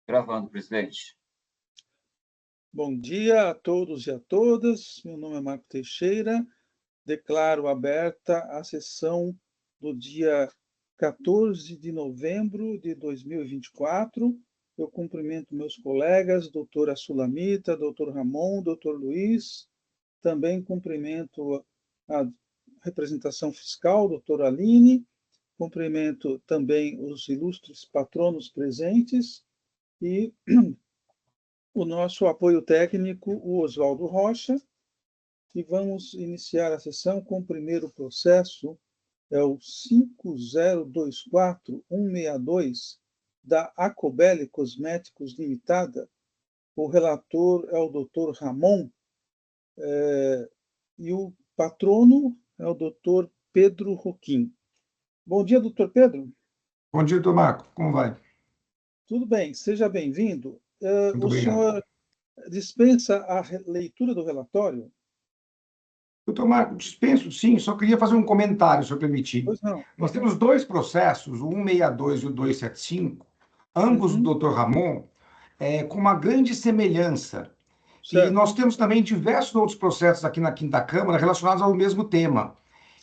Gravando, presidente. Bom dia a todos e a todas. Meu nome é Marco Teixeira. Declaro aberta a sessão do dia 14 de novembro de 2024. Eu cumprimento meus colegas, doutora Sulamita, doutor Ramon, doutor Luiz. Também cumprimento a representação fiscal, doutora Aline. Cumprimento também os ilustres patronos presentes e o nosso apoio técnico, o Oswaldo Rocha, e vamos iniciar a sessão com o primeiro processo, é o 5024162, da Acobele Cosméticos Limitada. O relator é o Dr. Ramon, e o patrono é o Dr. Pedro Roquim. Bom dia, doutor Pedro. Bom dia, doutor Marco. Como vai? Tudo bem, seja bem-vindo. Muito O obrigado. senhor dispensa a leitura do relatório? Doutor Marco, dispenso sim, só queria fazer um comentário, se eu permitir. Pois não. Nós temos dois processos, o 162 e o 275, ambos do doutor Ramon, com uma grande semelhança. Certo. E nós temos também diversos outros processos aqui na Quinta Câmara relacionados ao mesmo tema.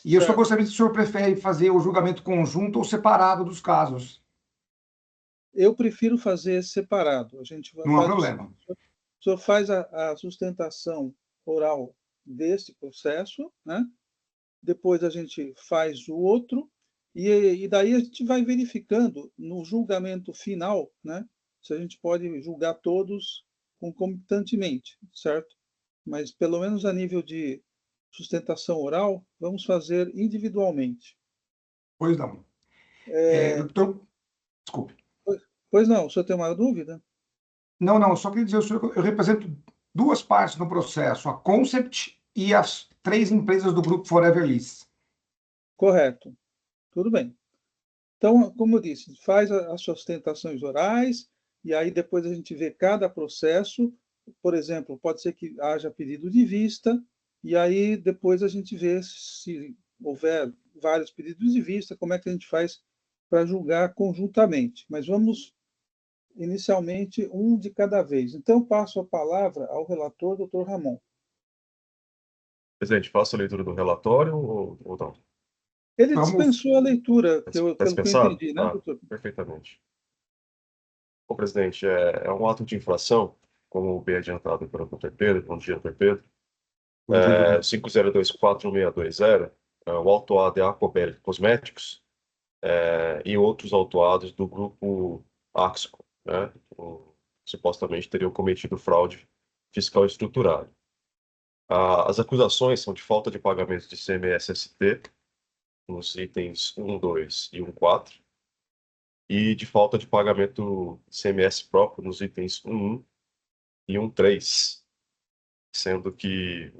E eu só Certo. gostaria de se o senhor prefere fazer o julgamento conjunto ou separado dos casos. Eu prefiro fazer separado. A gente vai Não há faz problema. O senhor faz a sustentação oral desse processo, né? Depois a gente faz o outro, e daí a gente vai verificando no julgamento final, né? Se a gente pode julgar todos concomitantemente, certo? Mas pelo menos a nível de sustentação oral, vamos fazer individualmente. Pois não. Doutor, desculpe. Pois não, o senhor tem uma dúvida? Não, só queria dizer ao senhor que eu represento duas partes no processo, a Concept e as três empresas do grupo Forever Lease. Correto. Tudo bem. Então, como eu disse, faz as sustentações orais, e aí depois a gente vê cada processo. Por exemplo, pode ser que haja pedido de vista, e aí depois a gente vê se houver vários pedidos de vista, como é que a gente faz para julgar conjuntamente. Mas vamos, inicialmente, um de cada vez. Então, passo a palavra ao relator, doutor Ramon. Presidente, faço a leitura do relatório ou não? Ele Vamos- dispensou a leitura, pelo que eu dispensado? entendi, né, doutor? Perfeitamente. Bom, presidente, é um ato de infração, como bem adiantado pelo Dr. Pedro, bom dia, Dr. Pedro. 502416220, o autuado é Acobele Cosméticos, e outros autuados do grupo Axco, né? Supostamente teriam cometido fraude fiscal estruturada. As acusações são de falta de pagamento de CMS-ST, nos itens 1, 2 e 1, 4, e de falta de pagamento de CMS próprio nos itens 1, 1 e 1, 3, sendo que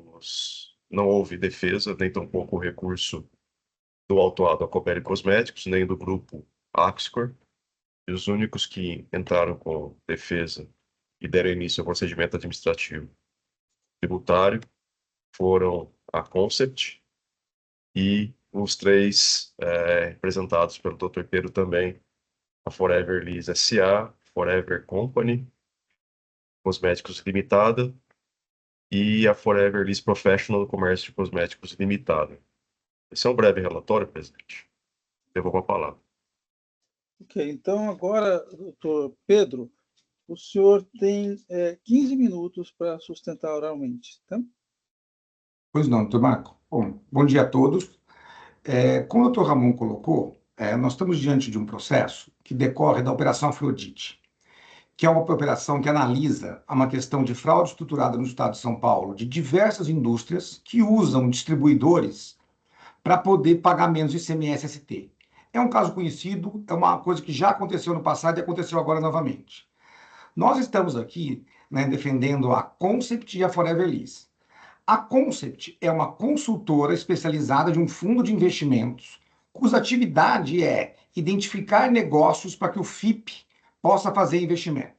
não houve defesa, nem tampouco recurso do autuado Acobele Cosméticos, nem do grupo Axcor, e os únicos que entraram com defesa e deram início ao procedimento administrativo tributário foram a Concept e os três representados pelo Dr. Pedro também, a Forever Lease S.A., Forever Company, Cosméticos Limitada, e a Forever Lease Professional do Comércio de Cosméticos Limitada. Esse é um breve relatório, presidente. Devolvo a palavra. Ok, então agora, doutor Pedro, o senhor tem 15 minutos para sustentar oralmente, tá? Pois não, doutor Marco. Bom dia a todos. Como o doutor Ramon colocou, nós estamos diante de um processo que decorre da Operação Afrodite, que é uma operação que analisa uma questão de fraude estruturada no estado de São Paulo de diversas indústrias que usam distribuidores para poder pagar menos ICMS-ST. É um caso conhecido, é uma coisa que já aconteceu no passado e aconteceu agora novamente. Nós estamos aqui, né, defendendo a Concept e a Forever Lease. A Concept é uma consultora especializada de um fundo de investimentos, cuja atividade é identificar negócios para que o FIP possa fazer investimento.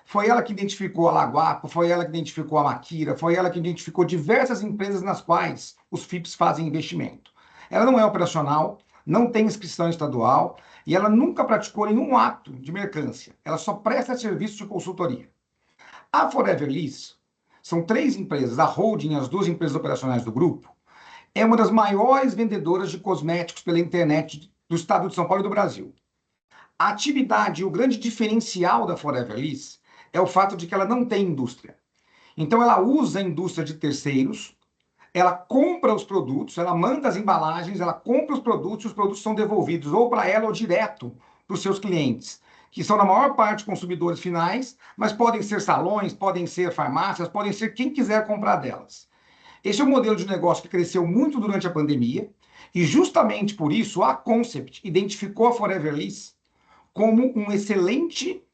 Foi ela que identificou a Laguapo, foi ela que identificou a Maquira, foi ela que identificou diversas empresas nas quais os FIPs fazem investimento. Ela não é operacional, não tem inscrição estadual e ela nunca praticou nenhum ato de mercância. Ela só presta serviço de consultoria. A Forever Lease são 3 empresas, a holding, as 2 empresas operacionais do grupo, é uma das maiores vendedoras de cosméticos pela internet do estado de São Paulo e do Brasil. A atividade e o grande diferencial da Forever Lease é o fato de que ela não tem indústria. Então ela usa a indústria de terceiros, ela compra os produtos, ela manda as embalagens, ela compra os produtos são devolvidos ou para ela ou direto para os seus clientes, que são na maior parte consumidores finais, mas podem ser salões, podem ser farmácias, podem ser quem quiser comprar delas. Esse é um modelo de negócio que cresceu muito durante a pandemia e justamente por isso a Concept identificou a Forever Lease como uma excelente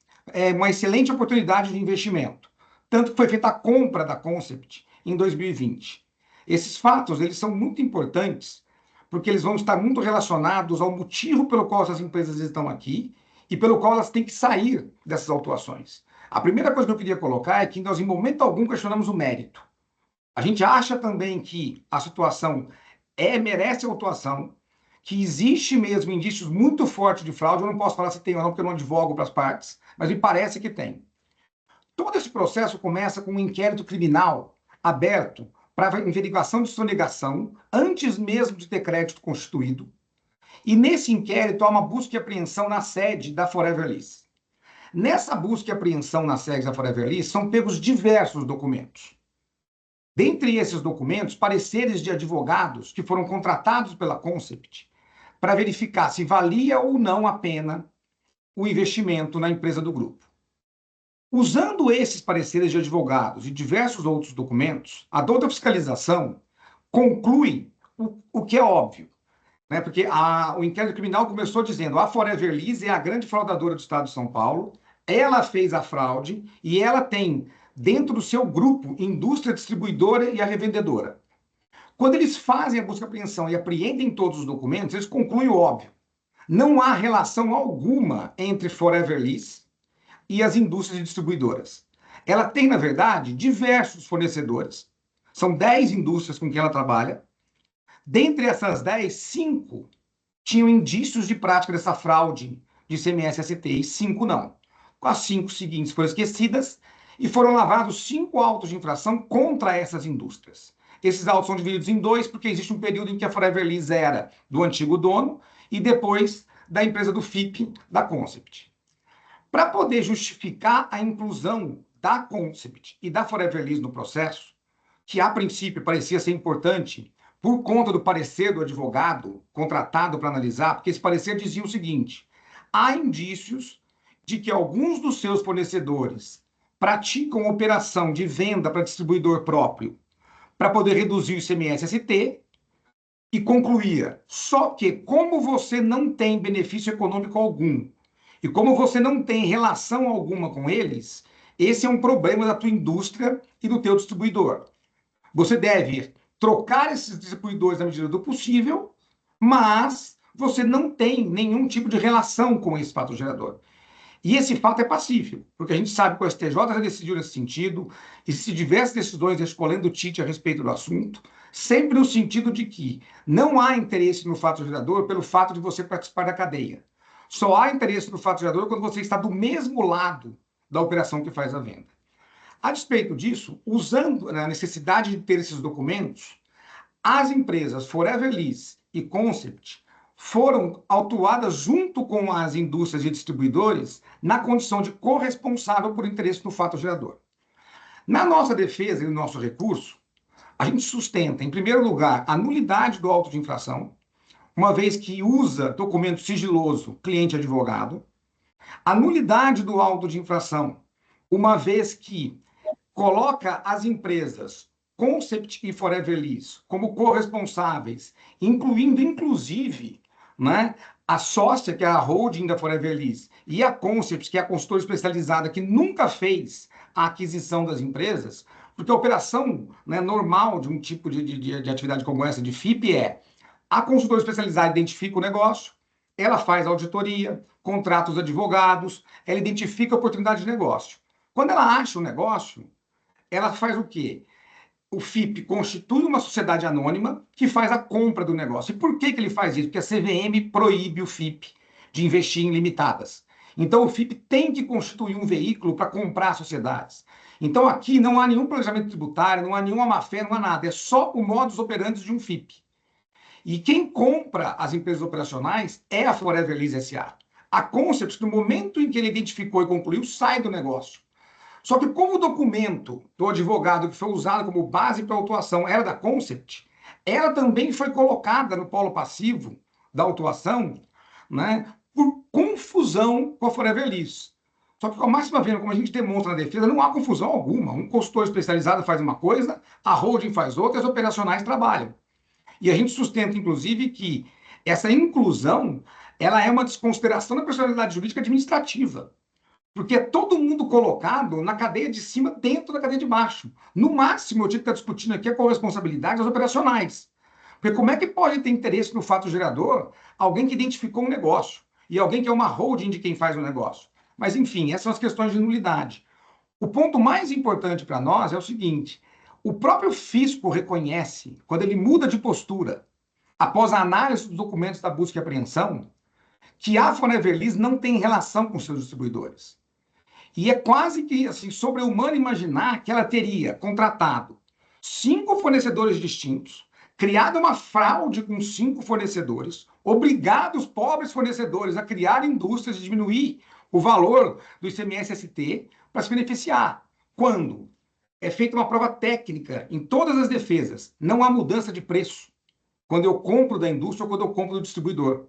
oportunidade de investimento. Tanto que foi feita a compra da Concept em 2020. Esses fatos, eles são muito importantes, porque eles vão estar muito relacionados ao motivo pelo qual essas empresas estão aqui e pelo qual elas têm que sair dessas autuações. A primeira coisa que eu queria colocar é que nós, em momento algum, questionamos o mérito. A gente acha também que a situação merece autuação, que existe mesmo indícios muito fortes de fraude. Eu não posso falar se tem ou não, porque eu não advogo para as partes, mas me parece que tem. Todo esse processo começa com um inquérito criminal aberto para averiguação de sonegação, antes mesmo de ter crédito constituído. E nesse inquérito há uma busca e apreensão na sede da Forever Lease. Nessa busca e apreensão na sede da Forever Lease são pegos diversos documentos. Dentre esses documentos, pareceres de advogados que foram contratados pela Concept para verificar se valia ou não a pena o investimento na empresa do grupo. Usando esses pareceres de advogados e diversos outros documentos, a douta fiscalização conclui o que é óbvio, né? Porque o inquérito criminal começou dizendo: a Forever Lease é a grande fraudadora do estado de São Paulo, ela fez a fraude e ela tem dentro do seu grupo indústria distribuidora e a revendedora. Quando eles fazem a busca e apreensão e apreendem todos os documentos, eles concluem o óbvio: não há relação alguma entre Forever Lease e as indústrias distribuidoras. Ela tem, na verdade, diversos fornecedores. São 10 indústrias com quem ela trabalha. Dentre essas 10, 5 tinham indícios de prática dessa fraude de ICMS-ST e 5 não. As 5 seguintes foram esquecidas e foram lavrados 5 autos de infração contra essas indústrias. Esses autos são divididos em 2 porque existe um período em que a Forever Lease era do antigo dono e depois da empresa do FIP, da Concept. Para poder justificar a inclusão da Concept e da Forever Lease no processo, que a princípio parecia ser importante por conta do parecer do advogado contratado para analisar, porque esse parecer dizia o seguinte: há indícios de que alguns dos seus fornecedores praticam operação de venda para distribuidor próprio para poder reduzir o ICMS-ST, e concluía: só que como você não tem benefício econômico algum e como você não tem relação alguma com eles, esse é um problema da tua indústria e do teu distribuidor. Você deve trocar esses distribuidores na medida do possível, mas você não tem nenhum tipo de relação com esse fato gerador. E esse fato é pacífico, porque a gente sabe que o STJ já decidiu nesse sentido, existem diversas decisões escolhendo o Tite a respeito do assunto, sempre no sentido de que não há interesse no fato gerador pelo fato de você participar da cadeia. Só há interesse no fato gerador quando você está do mesmo lado da operação que faz a venda. A despeito disso, usando a necessidade de ter esses documentos, as empresas Forever Lease e Concept foram autuadas junto com as indústrias e distribuidores na condição de corresponsável por interesse no fato gerador. Na nossa defesa e no nosso recurso, a gente sustenta, em primeiro lugar, a nulidade do auto de infração, uma vez que usa documento sigiloso cliente-advogado, a nulidade do auto de infração, uma vez que coloca as empresas Concept e Forever Lease como corresponsáveis, incluindo, inclusive, né, a sócia, que é a holding da Forever Lease, e a Concept, que é a consultora especializada que nunca fez a aquisição das empresas, porque a operação, né, normal de um tipo de atividade como essa, de FIP, é: a consultora especializada identifica o negócio, ela faz auditoria, contrata os advogados, ela identifica a oportunidade de negócio. Quando ela acha o negócio, ela faz o quê? o FIP constitui uma sociedade anônima que faz a compra do negócio. E por que ele faz isso? Porque a CVM proíbe o FIP de investir em limitadas. Então, o FIP tem que constituir um veículo para comprar sociedades. Então, aqui não há nenhum planejamento tributário, não há nenhuma má-fé, não há nada. É só o modus operandi de um FIP. E quem compra as empresas operacionais é a Forever Lease S.A. A Concept, no momento em que ele identificou e concluiu, sai do negócio. Só que como o documento do advogado que foi usado como base para a autuação era da Concept, ela também foi colocada no polo passivo da autuação, né, por confusão com a Forever Lease. Só que com a máxima venda, como a gente demonstra na defesa, não há confusão alguma. Um consultor especializado faz uma coisa, a holding faz outra, as operacionais trabalham. E a gente sustenta, inclusive, que essa inclusão ela é uma desconsideração da personalidade jurídica administrativa. Porque é todo mundo colocado na cadeia de cima dentro da cadeia de baixo. No máximo, eu tinha que estar discutindo aqui a corresponsabilidade das operacionais. Porque como é que pode ter interesse no fato gerador alguém que identificou um negócio e alguém que é uma holding de quem faz o negócio? Mas, enfim, essas são as questões de nulidade. O ponto mais importante para nós é o seguinte: o próprio fisco reconhece, quando ele muda de postura, após a análise dos documentos da busca e apreensão, que a Forever Lease não tem relação com seus distribuidores. E é quase que assim, sobre-humano imaginar que ela teria contratado 5 fornecedores distintos, criado uma fraude com 5 fornecedores, obrigado os pobres fornecedores a criar indústrias e diminuir o valor do ICMS-ST para se beneficiar. Quando é feita uma prova técnica em todas as defesas, não há mudança de preço quando eu compro da indústria ou quando eu compro do distribuidor.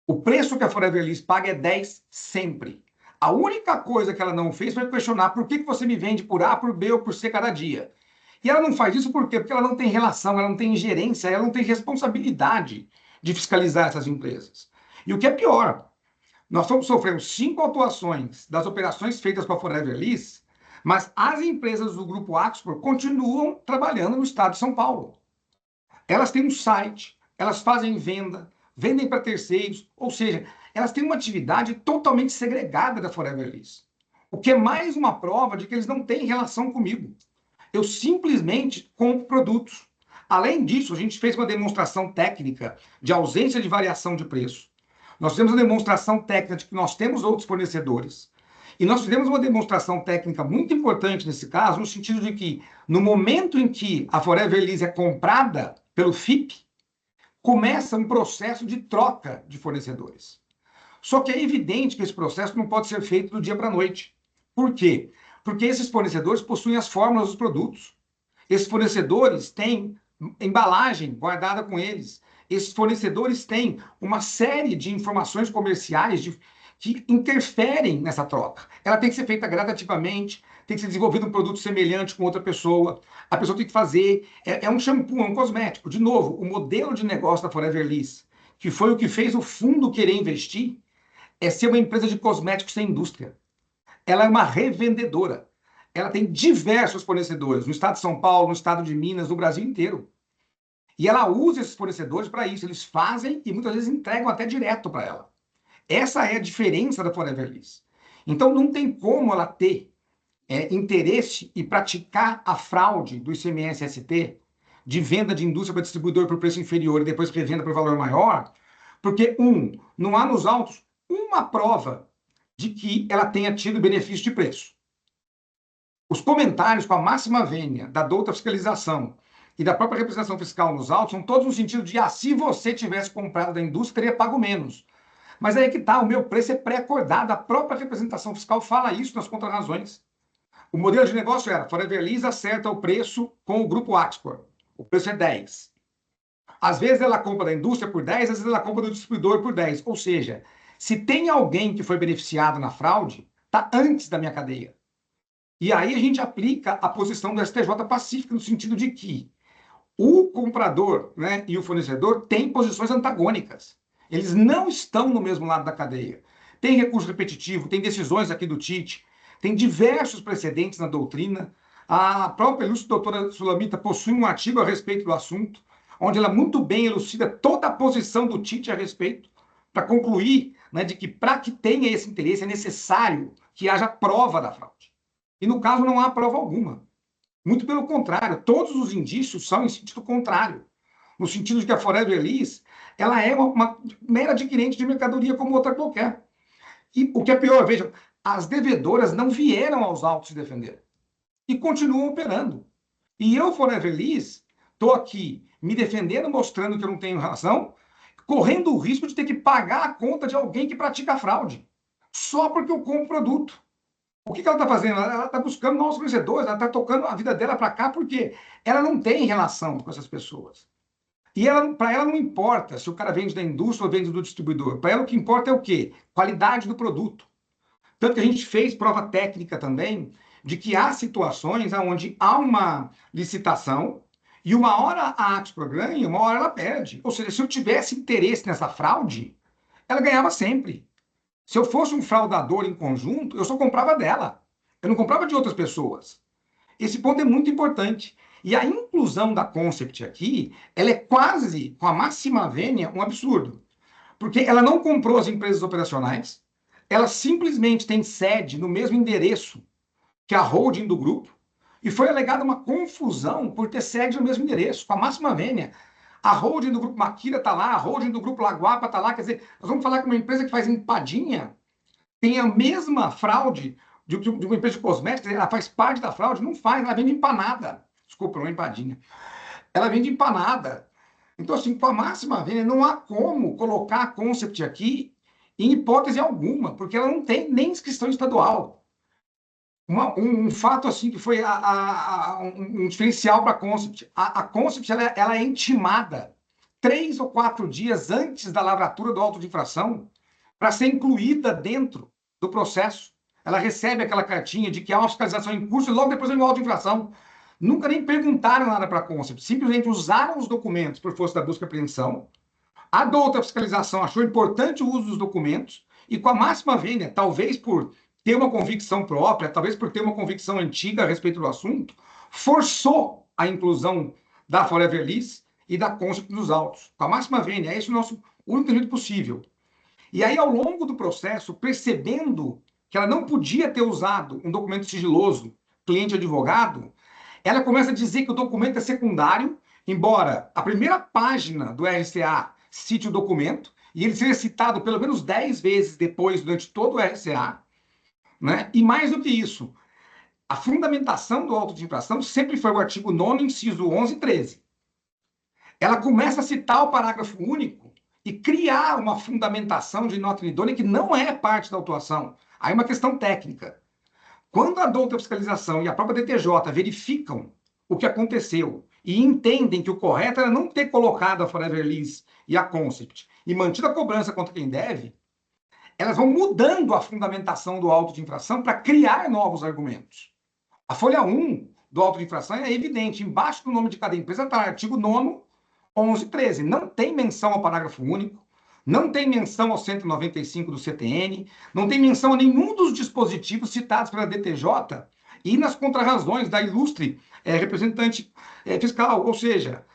O preço que a Forever Lease paga é 10 sempre. A única coisa que ela não fez foi questionar por que você me vende por A, por B ou por C cada dia. E ela não faz isso por quê? Porque ela não tem relação, ela não tem ingerência, ela não tem responsabilidade de fiscalizar essas empresas. E o que é pior, nós estamos sofrendo 5 autuações das operações feitas com a Forever Lease, mas as empresas do grupo Axpor continuam trabalhando no estado de São Paulo. Elas têm um site, elas fazem venda, vendem para terceiros, ou seja, elas têm uma atividade totalmente segregada da Forever Lease. O que é mais uma prova de que eles não têm relação comigo. Eu simplesmente compro produtos. Além disso, a gente fez uma demonstração técnica de ausência de variação de preço. Nós fizemos uma demonstração técnica de que nós temos outros fornecedores. E nós fizemos uma demonstração técnica muito importante nesse caso, no sentido de que, no momento em que a Forever Lease é comprada pelo FIP, começa um processo de troca de fornecedores. Só que é evidente que esse processo não pode ser feito do dia para a noite. Por quê? Porque esses fornecedores possuem as fórmulas dos produtos. Esses fornecedores têm embalagem guardada com eles. Esses fornecedores têm uma série de informações comerciais que interferem nessa troca. Ela tem que ser feita gradativamente, tem que ser desenvolvido um produto semelhante com outra pessoa, a pessoa tem que fazer, é um shampoo, é um cosmético. De novo, o modelo de negócio da Forever Lease, que foi o que fez o fundo querer investir, é ser uma empresa de cosméticos sem indústria. Ela é uma revendedora. Ela tem diversos fornecedores no estado de São Paulo, no estado de Minas, no Brasil inteiro. E ela usa esses fornecedores para isso. Eles fazem e muitas vezes entregam até direto para ela. Essa é a diferença da Forever Lease. Então, não tem como ela ter interesse e praticar a fraude do ICMS-ST de venda de indústria para distribuidor por preço inferior e depois revenda por valor maior, porque, não há nos autos uma prova de que ela tenha tido benefício de preço. Os comentários com a máxima vênia da douta fiscalização e da própria representação fiscal nos autos são todos no sentido de, se você tivesse comprado da indústria, teria pago menos. Mas aí que está, o meu preço é pré-acordado, a própria representação fiscal fala isso nas contrarrazões. O modelo de negócio era, Forever Lease acerta o preço com o grupo Axpor. O preço é 10. Às vezes ela compra da indústria por 10, às vezes ela compra do distribuidor por 10. Ou seja, se tem alguém que foi beneficiado na fraude, está antes da minha cadeia. E aí a gente aplica a posição do STJ Pacífica, no sentido de que o comprador, né, e o fornecedor têm posições antagônicas. Eles não estão no mesmo lado da cadeia. Tem recurso repetitivo, tem decisões aqui do TIT, tem diversos precedentes na doutrina. A própria ilustre doutora Sulamita possui um artigo a respeito do assunto, onde ela muito bem elucida toda a posição do TIT a respeito, para concluir, né, de que para que tenha esse interesse é necessário que haja prova da fraude. E no caso não há prova alguma. Muito pelo contrário, todos os indícios são em sentido contrário. No sentido de que a Forever Lease, ela é uma mera adquirente de mercadoria como outra qualquer. E o que é pior, vejam, as devedoras não vieram aos autos se defender. E continuam operando. E eu, Forever Lease, estou aqui me defendendo, mostrando que eu não tenho razão, correndo o risco de ter que pagar a conta de alguém que pratica fraude, só porque eu compro produto. O que ela está fazendo? Ela está buscando novos fornecedores, ela está tocando a vida dela para cá, porque ela não tem relação com essas pessoas. E para ela não importa se o cara vende da indústria ou vende do distribuidor. Para ela o que importa é o quê? Qualidade do produto. Tanto que a gente fez prova técnica também de que há situações onde há uma licitação e uma hora a Axpro ganha e uma hora ela perde. Ou seja, se eu tivesse interesse nessa fraude, ela ganhava sempre. Se eu fosse um fraudador em conjunto, eu só comprava dela. Eu não comprava de outras pessoas. Esse ponto é muito importante. E a inclusão da Concept aqui, ela é quase, com a máxima vênia, um absurdo. Porque ela não comprou as empresas operacionais, ela simplesmente tem sede no mesmo endereço que a holding do grupo, e foi alegada uma confusão por ter sede no mesmo endereço, com a máxima vênia. A holding do grupo Maquila está lá, a holding do grupo Laguapa está lá, quer dizer, nós vamos falar que uma empresa que faz empadinha tem a mesma fraude de uma empresa de cosméticos, ela faz parte da fraude, não faz, ela vende empanada. Desculpa, não é empadinha. Ela vende empanada. Então, assim, com a máxima vênia, não há como colocar a Concept aqui em hipótese alguma, porque ela não tem nem inscrição estadual. Um fato assim que foi um diferencial para a Concept. A Concept ela é intimada 3 ou 4 dias antes da lavratura do auto de infração para ser incluída dentro do processo. Ela recebe aquela cartinha de que há uma fiscalização em curso e logo depois vem o auto de infração. Nunca nem perguntaram nada para a Concept, simplesmente usaram os documentos por força da busca e apreensão. A outra fiscalização achou importante o uso dos documentos e com a máxima vênia, talvez por ter uma convicção própria, talvez por ter uma convicção antiga a respeito do assunto, forçou a inclusão da Forever Lease e da Concept nos autos. Com a máxima vênia, é esse o nosso único jeito possível. E aí, ao longo do processo, percebendo que ela não podia ter usado um documento sigiloso, cliente-advogado, ela começa a dizer que o documento é secundário, embora a primeira página do RCA cite o documento, e ele seja citado pelo menos 10 vezes depois, durante todo o RCA, né? E mais do que isso, a fundamentação do auto de infração sempre foi o artigo 9º, inciso 11 e 13. Ela começa a citar o parágrafo único e criar uma fundamentação de nota inidônea que não é parte da autuação. Aí é uma questão técnica. Quando a douta fiscalização e a própria DTJ verificam o que aconteceu e entendem que o correto era não ter colocado a Forever Lease e a Concept e mantido a cobrança contra quem deve, elas vão mudando a fundamentação do auto de infração para criar novos argumentos. A folha 1 do auto de infração é evidente. Embaixo do nome de cada empresa está o artigo 9º, 11 e 13. Não tem menção ao parágrafo único, não tem menção ao 195 do CTN, não tem menção a nenhum dos dispositivos citados pela DTJ e nas contrarrazões da ilustre representante fiscal. Ou seja,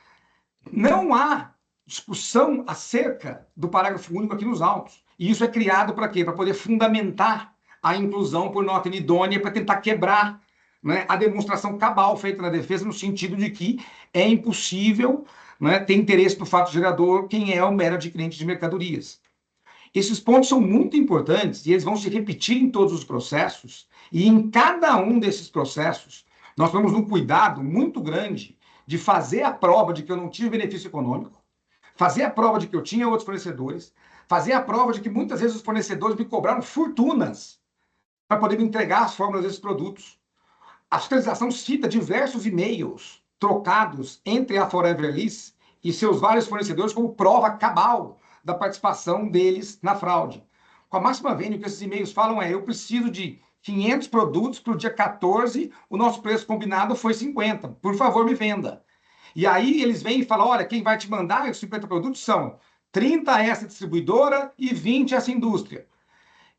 não há discussão acerca do parágrafo único aqui nos autos. E isso é criado para quê? Para poder fundamentar a inclusão por nota inidônea, para tentar quebrar, né, a demonstração cabal feita na defesa, no sentido de que é impossível, né, ter interesse no fato gerador quem é o mero adquirente de mercadorias. Esses pontos são muito importantes e eles vão se repetir em todos os processos, e em cada um desses processos nós temos um cuidado muito grande de fazer a prova de que eu não tive benefício econômico, fazer a prova de que eu tinha outros fornecedores, fazer a prova de que muitas vezes os fornecedores me cobraram fortunas para poder me entregar as fórmulas desses produtos. A fiscalização cita diversos e-mails trocados entre a Forever Lease e seus vários fornecedores como prova cabal da participação deles na fraude. Com a máxima vênia, o que esses e-mails falam é: eu preciso de 500 produtos para o dia 14, o nosso preço combinado foi 50, por favor me venda. E aí eles vêm e falam: olha, quem vai te mandar os 50 produtos são 30 a essa distribuidora e 20 a essa indústria.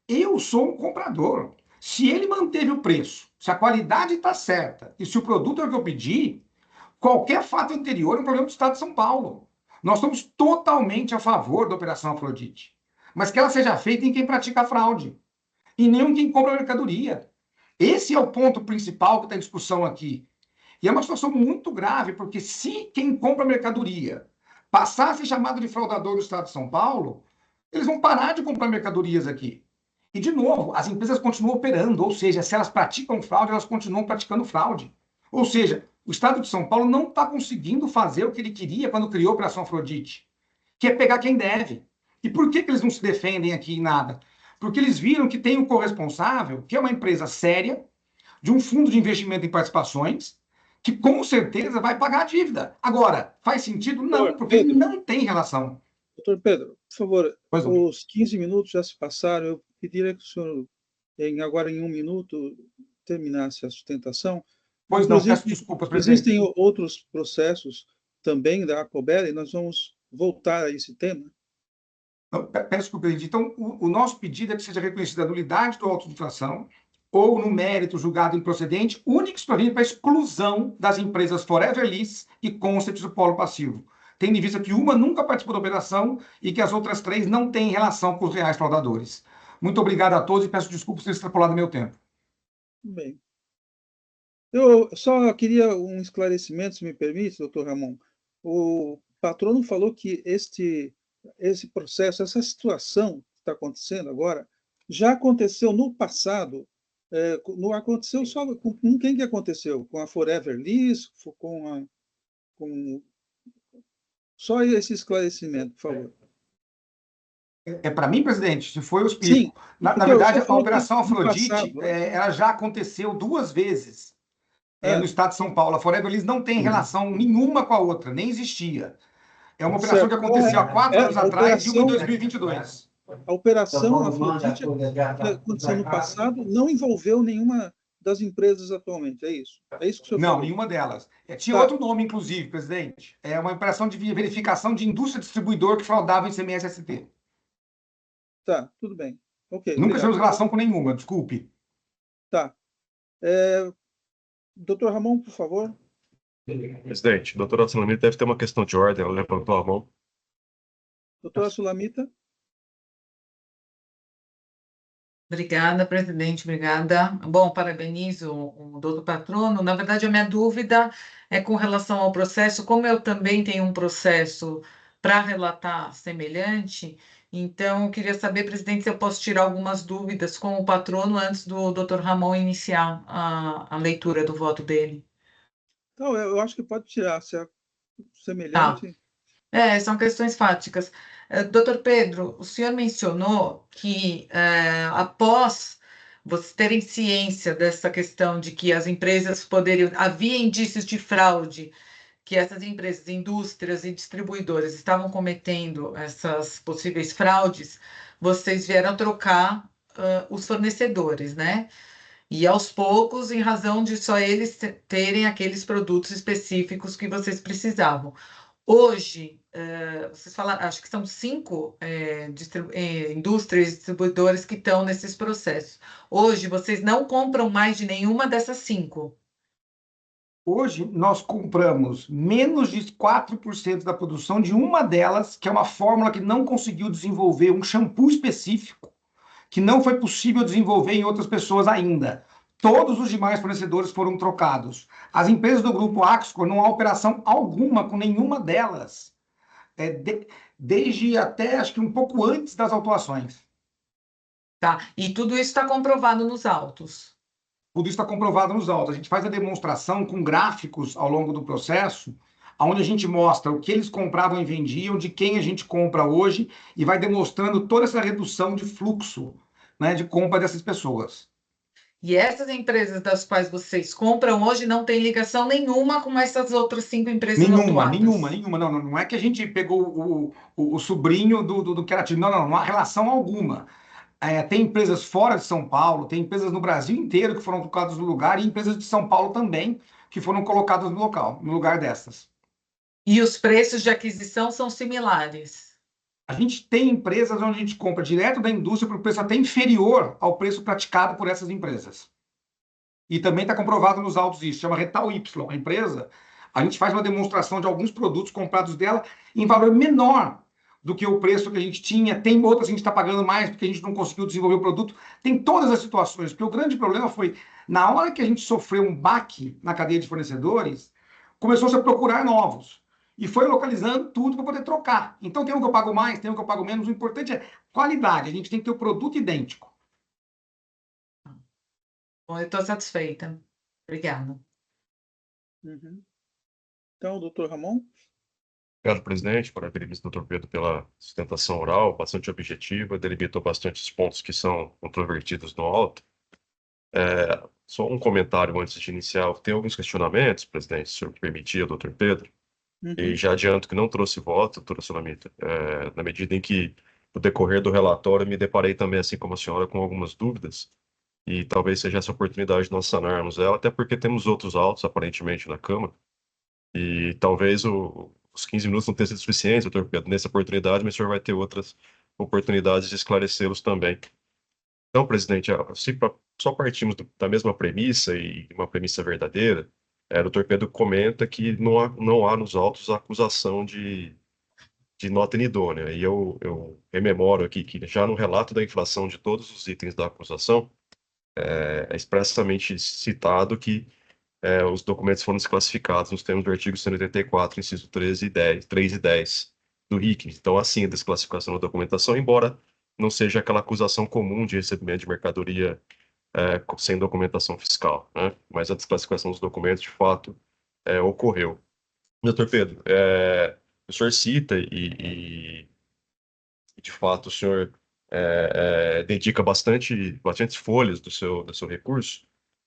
Eu sou um comprador. Se ele manteve o preço, se a qualidade está certa e se o produto é o que eu pedi, qualquer fato anterior é um problema do Estado de São Paulo. Nós somos totalmente a favor da Operação Afrodite, mas que ela seja feita em quem pratica a fraude e nem em quem compra a mercadoria. Esse é o ponto principal que está em discussão aqui. E é uma situação muito grave, porque se quem compra mercadoria passar a ser chamado de fraudador do Estado de São Paulo, eles vão parar de comprar mercadorias aqui. E, de novo, as empresas continuam operando, ou seja, se elas praticam fraude, elas continuam praticando fraude. Ou seja, o Estado de São Paulo não está conseguindo fazer o que ele queria quando criou a Operação Afrodite, que é pegar quem deve. E por que eles não se defendem aqui em nada? Porque eles viram que tem um corresponsável, que é uma empresa séria, de um fundo de investimento em participações, que com certeza vai pagar a dívida. Agora, faz sentido? Não, porque não tem relação. Doutor Pedro, por favor, Pois não. os 15 minutos já se passaram. Eu pediria que o senhor, agora em 1 minuto, terminasse a sustentação. Pois não, peço desculpas, presidente. Existem outros processos também da ACOBEL e nós vamos voltar a esse tema. Não, peço desculpa, presidente. Então, o nosso pedido é que seja reconhecida a nulidade do auto de infração ou, no mérito, julgado improcedente, único e exclusivamente para a exclusão das empresas Forever Lease e Concept do polo passivo, tendo em vista que uma nunca participou da operação e que as outras 3 não têm relação com os reais fraudadores. Muito obrigado a todos e peço desculpas por ter extrapolado meu tempo. Bem. Eu só queria um esclarecimento, se me permite, doutor Ramon. O patrono falou que esse processo, essa situação que está acontecendo agora, já aconteceu no passado. Não aconteceu só com quem que aconteceu? Com a Forever Lease, com só esse esclarecimento, por favor. É para mim, presidente? Se foi, eu explico. Sim. Na verdade, a Operação Afrodite ela já aconteceu 2 vezes no estado de São Paulo. A Forever Lease não tem relação nenhuma com a outra, nem existia. É uma operação que aconteceu há 4 anos atrás e uma em 2022. A Operação Afrodite, que aconteceu no passado, não envolveu nenhuma das empresas atualmente, é isso? É isso que o senhor falou? Não, nenhuma delas. Tinha outro nome, inclusive, presidente. É uma operação de verificação de indústria distribuidor que fraudava em CMS-ST. Tá, tudo bem. Ok. Nunca tivemos relação com nenhuma, desculpe. Tá. Doutor Ramon, por favor. Presidente, a doutora Sulamita deve ter uma questão de ordem, ela levantou a mão. Doutora Sulamita. Obrigada, presidente, obrigada. Bom, parabenizo o doutor patrono. Na verdade, a minha dúvida é com relação ao processo. Como eu também tenho um processo para relatar semelhante, então eu queria saber, presidente, se eu posso tirar algumas dúvidas com o patrono antes do doutor Ramon iniciar a leitura do voto dele. Então, eu acho que pode tirar, se é semelhante. São questões fáticas. Doutor Pedro, o senhor mencionou que após vocês terem ciência dessa questão de que as empresas havia indícios de fraude, que essas empresas, indústrias e distribuidores estavam cometendo essas possíveis fraudes, vocês vieram trocar os fornecedores, né? E aos poucos, em razão de só eles terem aqueles produtos específicos que vocês precisavam. Hoje, vocês falaram, acho que são 5 indústrias e distribuidores que estão nesses processos. Hoje, vocês não compram mais de nenhuma dessas 5? Hoje, nós compramos menos de 4% da produção de uma delas, que é uma fórmula que não conseguiu desenvolver um shampoo específico, que não foi possível desenvolver em outras pessoas ainda. Todos os demais fornecedores foram trocados. As empresas do grupo Axcor não há operação alguma com nenhuma delas, desde até, acho que um pouco antes das autuações. Tá, e tudo isso está comprovado nos autos? Tudo isso está comprovado nos autos. A gente faz a demonstração com gráficos ao longo do processo, onde a gente mostra o que eles compravam e vendiam, de quem a gente compra hoje, e vai demonstrando toda essa redução de fluxo, né, de compra dessas pessoas. E essas empresas das quais vocês compram hoje não têm ligação nenhuma com essas outras 5 empresas autuadas? Nenhuma. Não é que a gente pegou o sobrinho do querativo. Não há relação alguma. Tem empresas fora de São Paulo, tem empresas no Brasil inteiro que foram colocadas no lugar e empresas de São Paulo também que foram colocadas no lugar dessas. E os preços de aquisição são similares? A gente tem empresas onde a gente compra direto da indústria por preço até inferior ao preço praticado por essas empresas. E também está comprovado nos autos isso, chama Retal Y. A empresa, a gente faz uma demonstração de alguns produtos comprados dela em valor menor do que o preço que a gente tinha, tem outras que a gente está pagando mais porque a gente não conseguiu desenvolver o produto, tem todas as situações, porque o grande problema foi, na hora que a gente sofreu um baque na cadeia de fornecedores, começou-se a procurar novos, e foi localizando tudo para poder trocar. Então tem um que eu pago mais, tem um que eu pago menos, o importante é qualidade, a gente tem que ter o produto idêntico. Bom, eu estou satisfeita. Obrigada. Uhum. Então, doutor Ramon? Obrigado, presidente. Parabéns, doutor Pedro, pela sustentação oral, bastante objetiva, delimitou bastante os pontos que são controvertidos no auto. Só um comentário antes de iniciar. Tem alguns questionamentos, presidente, se o senhor permitir, doutor Pedro, e Uhum. já adianto que não trouxe voto, doutora Sulamita, na medida em que, no decorrer do relatório, me deparei também, assim como a senhora, com algumas dúvidas, e talvez seja essa oportunidade de nós sanarmos ela, até porque temos outros autos, aparentemente, na Câmara, e talvez os 15 minutos não tenham sido suficientes, doutor Pedro, nessa oportunidade, mas o senhor vai ter outras oportunidades de esclarecê-los também. Então, presidente, só partimos da mesma premissa e uma premissa verdadeira, o doutor Pedro comenta que não há nos autos a acusação de nota inidônea. E eu rememoro aqui que já no relato da inflação de todos os itens da acusação, é expressamente citado que os documentos foram desclassificados nos termos do artigo 184, inciso 13 e 10, 3 e 10 do RIC. Então, assim, a desclassificação da documentação, embora não seja aquela acusação comum de recebimento de mercadoria sem documentação fiscal, né? Mas a desclassificação dos documentos, de fato, ocorreu. Doutor Pedro, o senhor cita de fato, o senhor dedica bastantes folhas do seu recurso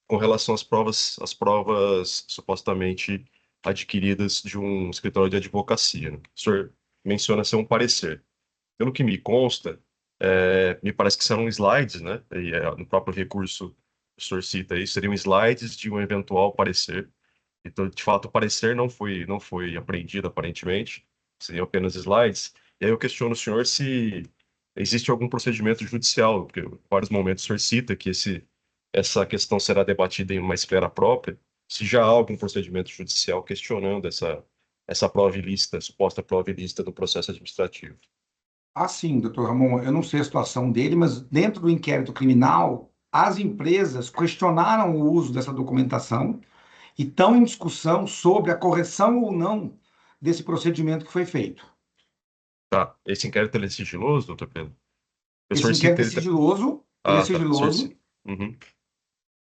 com relação às provas supostamente adquiridas de um escritório de advocacia, né? O senhor menciona ser um parecer. Pelo que me consta, me parece que serão slides, né? E, no próprio recurso, o senhor cita aí, seriam slides de um eventual parecer. Então, de fato, o parecer não foi apreendido, aparentemente, seriam apenas slides. E aí eu questiono o senhor se existe algum procedimento judicial, porque em vários momentos o senhor cita que essa questão será debatida em uma esfera própria, se já há algum procedimento judicial questionando essa prova ilícita, suposta prova ilícita do processo administrativo. Assim, doutor Ramon, eu não sei a situação dele, mas dentro do inquérito criminal, as empresas questionaram o uso dessa documentação e estão em discussão sobre a correção ou não desse procedimento que foi feito. Tá, esse inquérito ele é sigiloso, doutor Pedro? O Esse senhor cita inquérito é ele... sigiloso, ele é Ah, tá, o senhor sigiloso. cita. Uhum.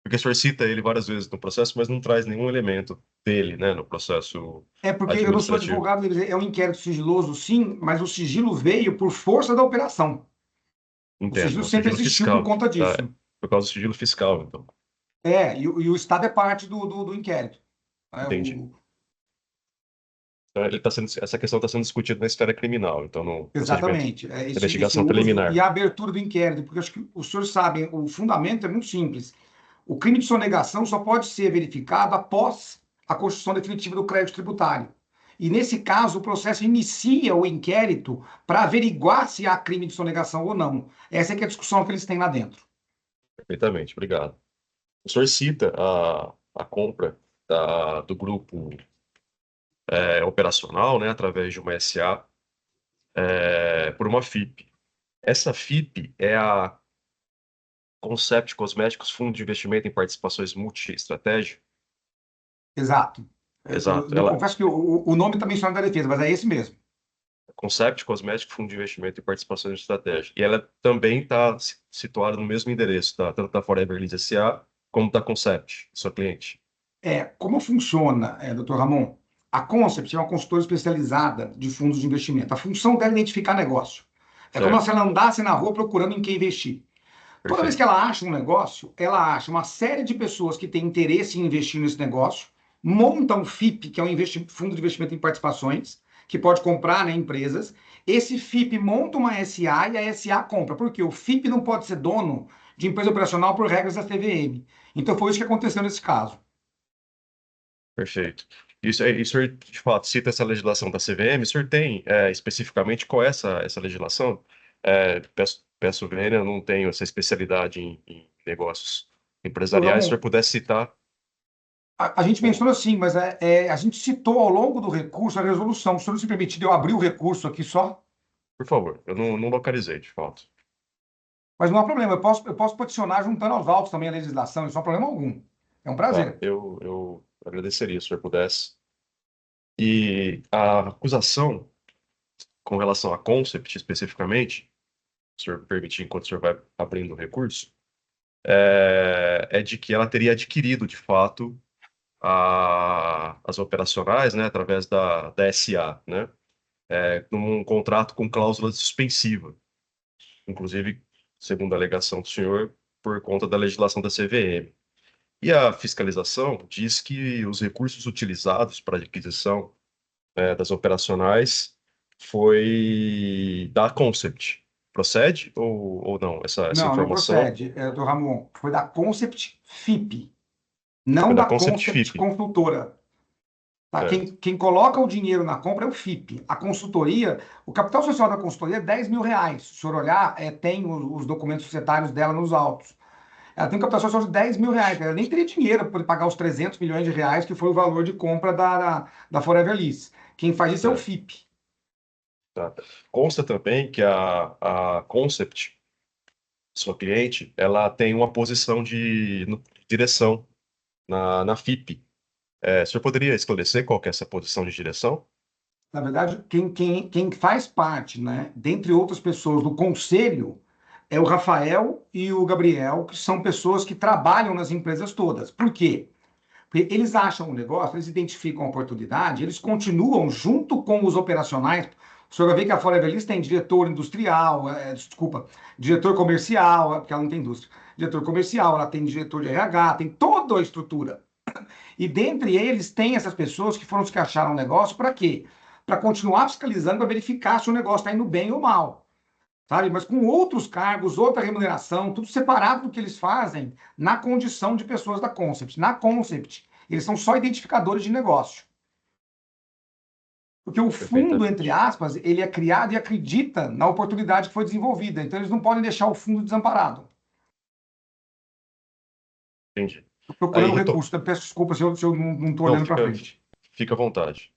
Porque o senhor cita ele várias vezes no processo, mas não traz nenhum elemento dele, né, no processo É porque eu não sou administrativo. advogado, é um inquérito sigiloso, sim, mas o sigilo veio por força da operação. O Entendo, é sigilo um sempre sigilo existiu por fiscal, conta tá? disso. Por causa do sigilo fiscal, então. E o Estado é parte do inquérito. É, Entendi. Então, essa questão está sendo discutida na esfera criminal, então no procedimento Exatamente. de Esse investigação uso e preliminar. a abertura do inquérito, porque acho que os senhores sabem, o fundamento é muito simples. O crime de sonegação só pode ser verificado após a constituição definitiva do crédito tributário. E nesse caso, o processo inicia o inquérito para averiguar se há crime de sonegação ou não. Essa é que é a discussão que eles têm lá dentro. Perfeitamente, obrigado. O senhor cita a compra do grupo operacional, né, através de uma SA, por uma FIP. Essa FIP é a Concept Cosméticos Fundo de Investimento em Participações Multi-Estratégia. Exato. Exato. Eu confesso que o nome está mencionado na defesa, mas é esse mesmo. Concept Cosmético Fundo de Investimento em Participações de Estratégia. E ela também está situada no mesmo endereço, tá? Tanto da Forever Lease SA como da Concept, sua cliente. Como funciona, doutor Ramon? A Concept é uma consultora especializada de fundos de investimento. A função dela é identificar negócio. É como Certo, se ela andasse na rua procurando em quem investir. Toda vez que perfeito. ela acha um negócio, ela acha uma série de pessoas que têm interesse em investir nesse negócio, monta um FIP, que é um fundo de investimento em participações, que pode comprar, né, empresas. Esse FIP monta uma SA e a SA compra. Por quê? O FIP não pode ser dono de empresa operacional por regras da CVM. Então foi isso que aconteceu nesse caso. Perfeito. Isso, o senhor, de fato, cita essa legislação da CVM. O senhor tem especificamente qual é essa legislação? Peço vênia, eu não tenho essa especialidade em negócios Doutor empresariais. Se o senhor Ramon, pudesse citar. a gente mencionou sim, mas a gente citou ao longo do recurso a resolução. Se o senhor se permitir, eu abrir o recurso aqui só. Por favor, eu não localizei, de fato. Mas não há problema, eu posso peticionar juntando aos autos também a legislação, isso não há problema algum. É um Tá, prazer. eu agradeceria se o senhor pudesse. E a acusação com relação à Concept, especificamente, se o senhor permitir, enquanto o senhor vai abrindo o recurso, é de que ela teria adquirido, de fato, as operacionais, né, através da SA, né, num contrato com cláusula suspensiva, inclusive, segundo a alegação do senhor, por conta da legislação da CVM. E a fiscalização diz que os recursos utilizados para a aquisição, das operacionais foi da Concept. Procede ou não essa Não, não informação? procede, doutor Ramon. Foi da Concept FIP, Foi não da da Concept Concept FIP. Consultora. Tá? Certo. Quem coloca o dinheiro na compra é o FIP. A consultoria, o capital social da consultoria é 10 mil reais. Se o senhor olhar, tem os documentos societários dela nos autos. Ela tem um capital social de 10 mil reais. Ela nem teria dinheiro para pagar os 300 milhões de reais, que foi o valor de compra da Forever Lease. Quem faz isso é o Certo. FIP. Tá. Consta também que a Concept, sua cliente, ela tem uma posição de direção na FIP. O senhor poderia esclarecer qual que é essa posição de direção? Na verdade, quem faz parte, né, dentre outras pessoas, do conselho, é o Rafael e o Gabriel, que são pessoas que trabalham nas empresas todas. Por quê? Porque eles acham o negócio, eles identificam a oportunidade, eles continuam junto com os operacionais. O senhor vai ver que a Forever Lease tem diretor industrial, diretor comercial, porque ela não tem indústria, diretor comercial, ela tem diretor de RH, tem toda a estrutura. E dentre eles tem essas pessoas que foram os que acharam o negócio para quê? Para continuar fiscalizando, para verificar se o negócio está indo bem ou mal. Sabe? Mas com outros cargos, outra remuneração, tudo separado do que eles fazem na condição de pessoas da Concept. Na Concept, eles são só identificadores de negócio. Porque o fundo, entre Perfeitamente. aspas, ele é criado e acredita na oportunidade que foi desenvolvida. Então, eles não podem deixar o fundo desamparado. Entendi. Estou Aí, procurando recurso, então peço desculpa se eu não estou não, olhando para frente. fica à vontade.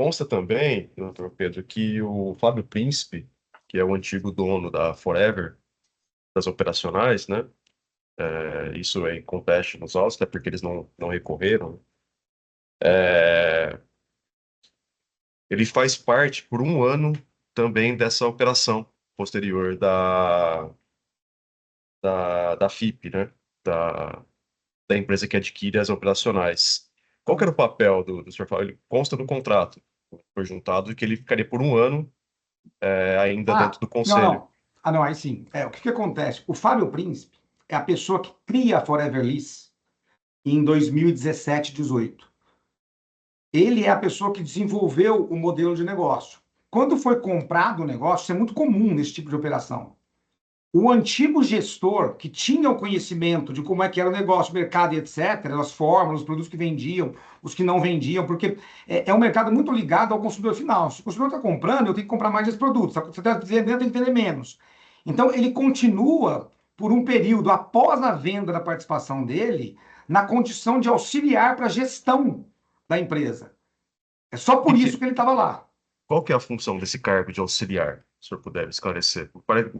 Consta também, doutor Pedro, que o Fábio Príncipe, que é o antigo dono da Forever, das operacionais, né? Isso é conteste nos autos, até porque eles não recorreram. Ele faz parte por um ano também dessa operação posterior da FIP, né? Da empresa que adquire as operacionais. Qual que era o papel do Sr. Fábio? Ele consta no contrato, foi juntado, que ele ficaria por um ano ainda dentro do Não, conselho. não. Ah, não, aí sim. O que acontece? O Fábio Príncipe é a pessoa que cria a Forever Lease em 2017, 18. Ele é a pessoa que desenvolveu o modelo de negócio. Quando foi comprado o negócio, isso é muito comum nesse tipo de operação. O antigo gestor, que tinha o conhecimento de como é que era o negócio, o mercado e etc., as fórmulas, os produtos que vendiam, os que não vendiam, porque é um mercado muito ligado ao consumidor final. Se o consumidor está comprando, eu tenho que comprar mais esse produto. Se você está vendendo, eu tenho que vender menos. Então, ele continua, por um período após a venda da participação dele, na condição de auxiliar para a gestão da empresa. É só por isso que ele estava lá. Qual que é a função desse cargo de auxiliar, se o senhor puder esclarecer?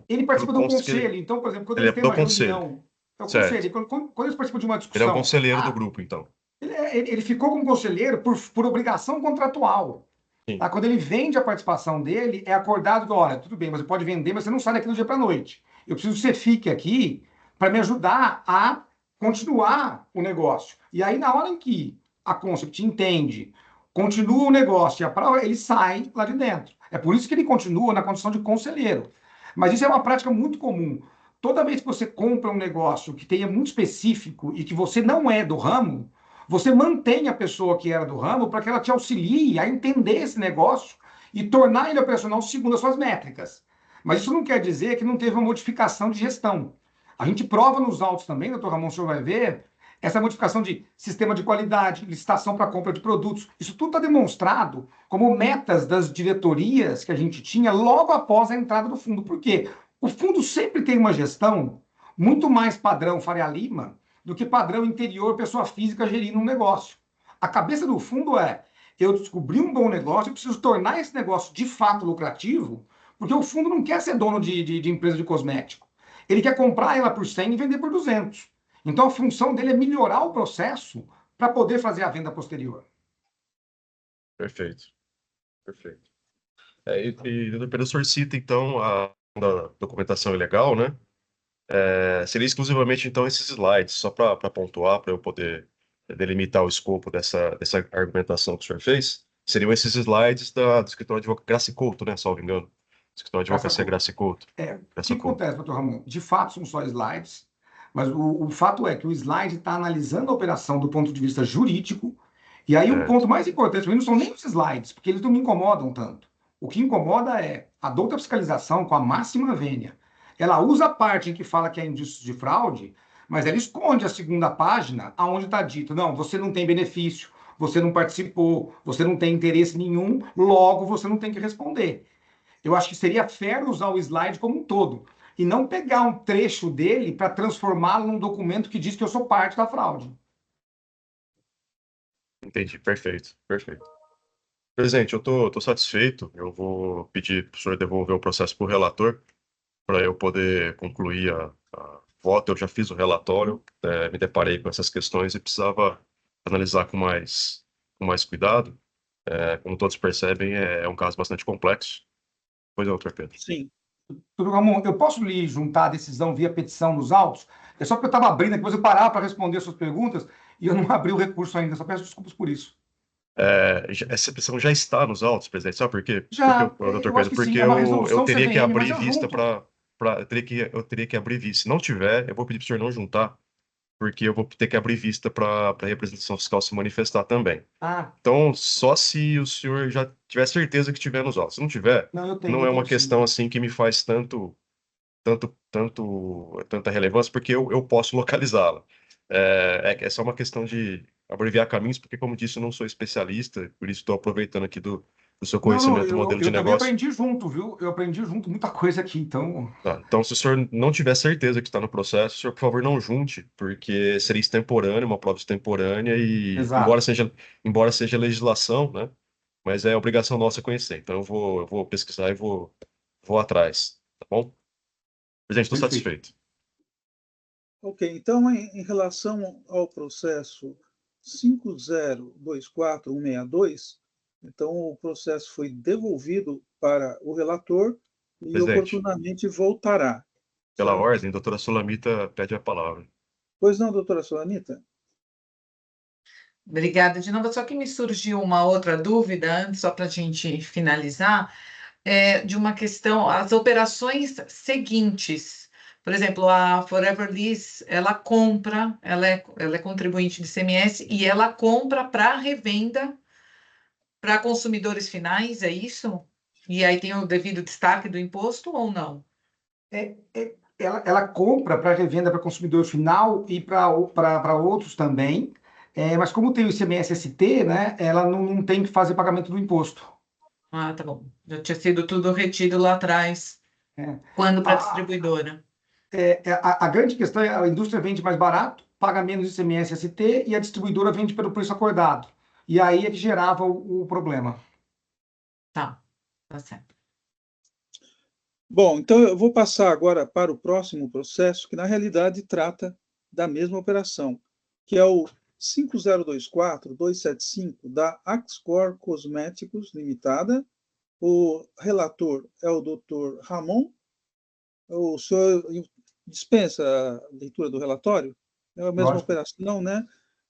Ele participa do Consta que conselho, então, por exemplo, quando ele eles é têm do uma conselho, reunião, é o certo? conselho, quando eles participam de uma Ele é um discussão, conselheiro do grupo, então. ele ficou como conselheiro por obrigação contratual. Sim. Tá? Quando ele vende a participação dele, é acordado que, olha, tudo bem, você pode vender, mas você não sai daqui do dia para a noite. Eu preciso que você fique aqui para me ajudar a continuar o negócio. E aí, na hora em que a Concept entende, continua o negócio e a prova, ele sai lá de dentro. É por isso que ele continua na condição de conselheiro. Mas isso é uma prática muito comum. Toda vez que você compra um negócio que tenha muito específico e que você não é do ramo, você mantém a pessoa que era do ramo para que ela te auxilie a entender esse negócio e tornar ele operacional segundo as suas métricas. Mas isso não quer dizer que não teve uma modificação de gestão. A gente prova nos autos também, doutor Ramon, o senhor vai ver, essa modificação de sistema de qualidade, licitação para compra de produtos. Isso tudo está demonstrado como metas das diretorias que a gente tinha logo após a entrada do fundo. Por quê? O fundo sempre tem uma gestão muito mais padrão Faria Lima do que padrão interior, pessoa física gerindo um negócio. A cabeça do fundo eu descobri um bom negócio, eu preciso tornar esse negócio de fato lucrativo, porque o fundo não quer ser dono de empresa de cosmético. Ele quer comprar ela por 100 e vender por 200. Então, a função dele é melhorar o processo para poder fazer a venda posterior. Perfeito, perfeito. Doutor Pedro, o senhor cita, então, da documentação ilegal, né? Seria exclusivamente, então, esses slides, só para pontuar, para eu poder delimitar o escopo dessa argumentação que o senhor fez, seriam esses slides do escritório de advocacia Graça e Couto, né? Salvo engano. Escritório de advocacia Graça e Couto. O Graça que Couto. acontece, doutor Ramon? De fato, são só slides, mas o fato é que o slide está analisando a operação do ponto de vista jurídico, e aí o ponto mais importante para mim não são nem os slides, porque eles não me incomodam tanto. O que incomoda é a douta fiscalização com a máxima vênia. Ela usa a parte em que fala que é indício de fraude, mas ela esconde a segunda página, aonde está dito, não, você não tem benefício, você não participou, você não tem interesse nenhum, logo você não tem que responder. Eu acho que seria fair usar o slide como um todo, e não pegar um trecho dele para transformá-lo num documento que diz que eu sou parte da fraude. Entendi, perfeito, perfeito. Presidente, eu tô satisfeito. Eu vou pedir para o senhor devolver o processo para o relator, para eu poder concluir a voto. Eu já fiz o relatório, me deparei com essas questões e precisava analisar com mais cuidado. Como todos percebem, é um caso bastante complexo. Pois é, doutor Pedro. Sim. Doutor Ramon, eu posso lhe juntar a decisão via petição nos autos? É só porque eu estava abrindo, depois eu parar para responder suas perguntas e eu não abri o recurso ainda. Só peço desculpas por isso. Essa petição já está nos autos, presidente. Sabe por quê? Já, Doutor eu acho Pedro, que sim, porque é uma eu resolução teria que CVM, mas abrir eu vista junto. eu teria que abrir vista. Se não tiver, eu vou pedir para o senhor não juntar, porque eu vou ter que abrir vista para a representação fiscal se manifestar também. Ah, Então, só se o senhor já tiver certeza que tiver nos autos. Se não tiver, não, eu não é uma tenho sim. questão assim que me faz tanta relevância, porque eu posso localizá-la. É só uma questão de abreviar caminhos, porque, como disse, eu não sou especialista, por isso estou aproveitando aqui do seu Não, não, conhecimento do modelo de eu também negócio. aprendi junto, viu? Eu aprendi junto muita coisa aqui, então. Tá, então, se o senhor não tiver certeza que está no processo, o senhor, por favor, não junte, porque seria extemporâneo, uma prova extemporânea, e Exato. embora seja legislação, né? Mas é obrigação nossa conhecer. Então, eu vou pesquisar e vou atrás, tá bom? Presidente, estou Perfeito. satisfeito. Ok, então, em relação ao processo 5024162, então o processo foi devolvido para o relator e Presidente, oportunamente voltará, pela certo? ordem, a doutora Sulamita pede a palavra. Pois não, doutora Solanita? Obrigada de novo. Só que me surgiu uma outra dúvida, antes, só para a gente finalizar, de uma questão, as operações seguintes. Por exemplo, a Forever Liss, ela compra, ela é contribuinte de ICMS e ela compra para revenda para consumidores finais, é isso? E aí tem o devido destaque do imposto ou não? Ela compra para revenda para consumidor final e para outros também, mas como tem o ICMS-ST, né, ela não tem que fazer pagamento do imposto. Ah, tá bom. Já tinha sido tudo retido lá atrás, É. quando para a A, distribuidora. a grande questão é a indústria vende mais barato, paga menos ICMS-ST e a distribuidora vende pelo preço acordado. E aí é que gerava o problema. Tá certo. Bom, então eu vou passar agora para o próximo processo, que na realidade trata da mesma operação, que é o 5024-275 da Axcor Cosméticos Limitada. O relator é o Dr. Ramon. O senhor dispensa a leitura do relatório? É a mesma Lógico. operação, né?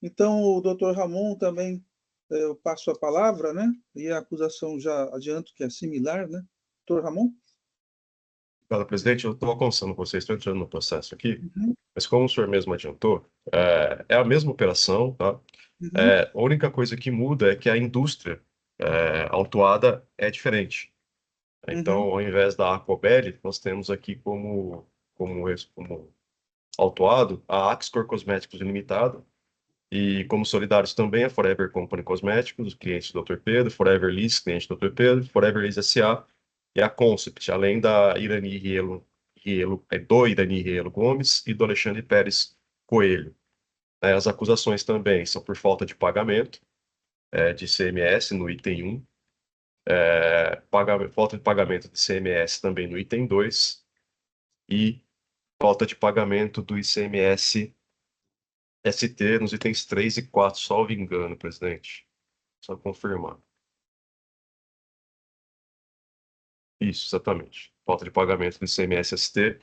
Então, o Dr. Ramon também, eu passo a palavra, né? E a acusação já adianto que é similar, né? Dr. Ramon? Obrigado, presidente. Eu estou alcançando vocês, estou entrando no processo aqui, Uhum, mas como o senhor mesmo adiantou, é a mesma operação, tá? uhum, A única coisa que muda é que a indústria autuada é diferente. Então, uhum, ao invés da Aquabel, nós temos aqui como autuado a Axcor Cosméticos Limitada, e como solidários também a Forever Company Cosméticos, os clientes do Dr. Pedro, Forever Liss, cliente do Dr. Pedro, Forever Liss S.A. e a Concept, além da Irani do Irani Rielo Gomes e do Alexandre Pérez Coelho. As acusações também são por falta de pagamento, de ICMS no item 1, falta de pagamento de ICMS também no item 2 e falta de pagamento do ICMS ST nos itens 3 e 4, salvo engano, presidente. Só confirmar. Isso, exatamente. Falta de pagamento do ICMS ST.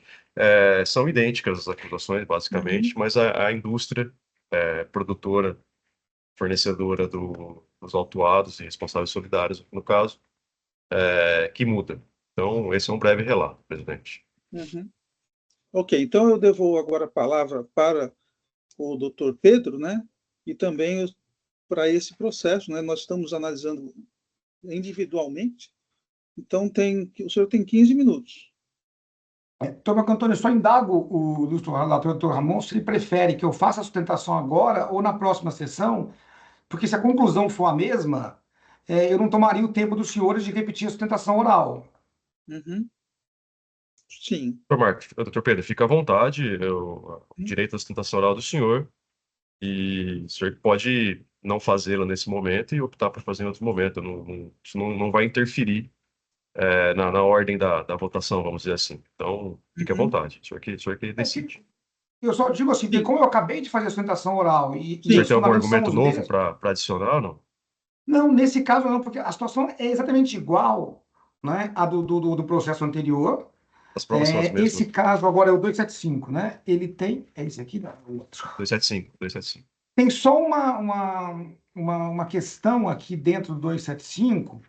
São idênticas as acusações, basicamente, mas a indústria produtora, fornecedora dos autuados e responsáveis solidários, no caso, que muda. Então, esse é um breve relato, presidente. Ok, então eu devolvo agora a palavra para o doutor Pedro, né? E também para esse processo, né? Nós estamos analisando individualmente, então o senhor tem 15 minutos. Então, Marco Antônio, só indago o ilustre relator, doutor Ramon, se ele prefere que eu faça a sustentação agora ou na próxima sessão, porque se a conclusão for a mesma, eu não tomaria o tempo dos senhores de repetir a sustentação oral. Sim. Doutor Pedro, fica à vontade, o direito à sustentação oral do senhor, e o senhor pode não fazê-la nesse momento e optar por fazer em outro momento. Isso não vai interferir na ordem da votação, vamos dizer assim. Então, fique à vontade, o senhor que decide. Eu só digo assim, porque como eu acabei de fazer a sustentação oral e O senhor os tem algum fundamentos são argumento os novo mesmos... para adicionar ou não? Não, nesse caso não, porque a situação é exatamente igual, né, à do processo anterior. As provas são as mesmas. Esse caso agora é o 275, né? Ele tem... É esse aqui? Não, é o outro. 275. Tem só uma questão aqui dentro do 275,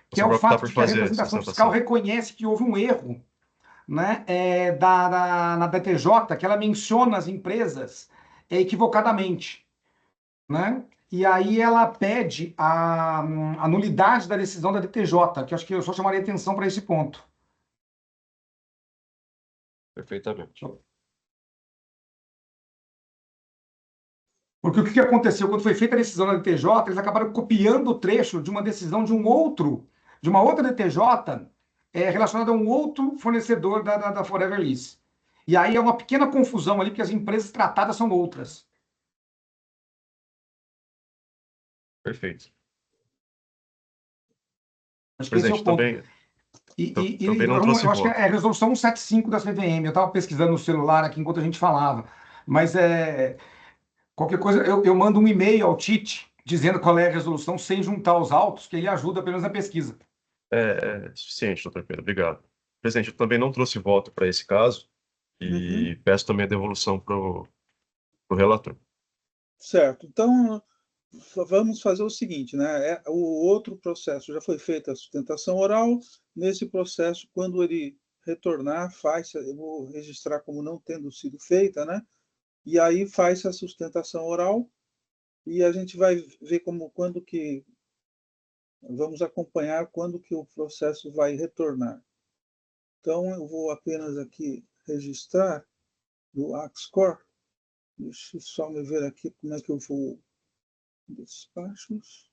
que Você é o vai optar fato por de que a fazer a representação fiscal sustentação. reconhece que houve um erro, né, na DTJ, que ela menciona as empresas equivocadamente, né? E aí ela pede a nulidade da decisão da DTJ, que eu acho que eu só chamaria atenção para esse ponto. Perfeitamente. Porque o que aconteceu quando foi feita a decisão da DTJ, eles acabaram copiando o trecho de uma decisão de uma outra DTJ, relacionada a um outro fornecedor da Forever Lease. E aí é uma pequena confusão ali, porque as empresas tratadas são outras. Perfeito. Acho que esse é Presidente, o ponto. também não trouxe Eu acho que voto. é a resolução 175 da CVM. Eu estava pesquisando no celular aqui enquanto a gente falava. Mas qualquer coisa, eu mando um e-mail ao Tite dizendo qual é a resolução sem juntar os autos, que ele ajuda apenas na pesquisa. É suficiente, doutor Pedro. Obrigado. Presidente, eu também não trouxe voto para esse caso e peço também a devolução para o relator. Certo. Então, vamos fazer o seguinte, né? O outro processo já foi feita a sustentação oral. Nesse processo, quando ele retornar, eu vou registrar como não tendo sido feita, né? E aí faz a sustentação oral e a gente vai ver quando que vamos acompanhar quando que o processo vai retornar. Então, eu vou apenas aqui registrar do Axcor. Deixa eu só me ver aqui como é que eu vou despachos.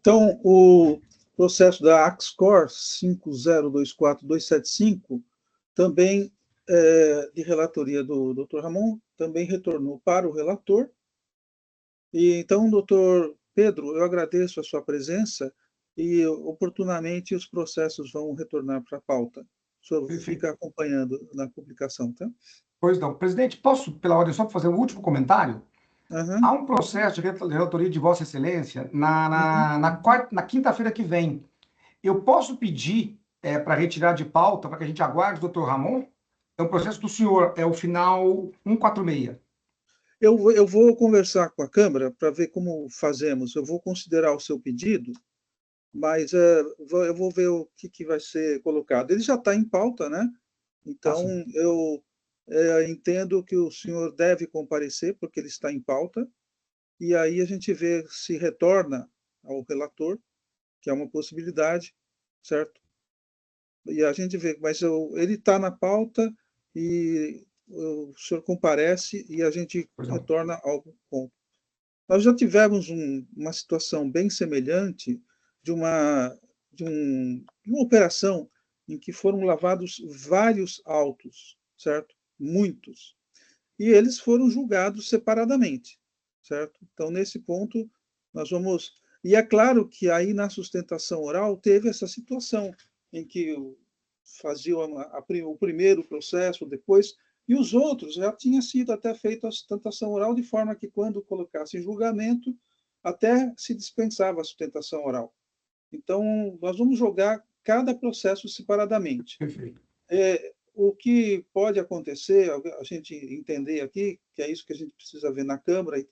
Então, o processo da AXCOR 5024275 também de relatoria do Dr. Ramon, também retornou para o relator. E então, doutor Pedro, eu agradeço a sua presença e oportunamente os processos vão retornar para a pauta. O senhor fica acompanhando na publicação, tá? Pois não. Presidente, posso, pela ordem, só fazer um último comentário? Há um processo de relatoria de Vossa Excelência na quinta-feira que vem. Eu posso pedir para retirar de pauta, para que a gente aguarde o doutor Ramon? É um processo do senhor, é o final 146. Eu vou conversar com a Câmara para ver como fazemos. Eu vou considerar o seu pedido, mas eu vou ver o que vai ser colocado. Ele já está em pauta, né? Então, eu entendo que o senhor deve comparecer, porque ele está em pauta, e aí a gente vê se retorna ao relator, que é uma possibilidade, certo? E a gente vê, mas ele está na pauta e o senhor comparece e a gente retorna ao ponto. Nós já tivemos uma situação bem semelhante de uma operação em que foram lavados vários autos, certo? Muitos. E eles foram julgados separadamente, certo? Então, nesse ponto, nós vamos... E é claro que aí na sustentação oral teve essa situação em que fazia o primeiro processo, depois, e os outros já tinha sido até feita a sustentação oral, de forma que, quando colocasse em julgamento, até se dispensava a sustentação oral. Então, nós vamos jogar cada processo separadamente. Perfeito. O que pode acontecer, a gente entender aqui, que é isso que a gente precisa ver na Câmara,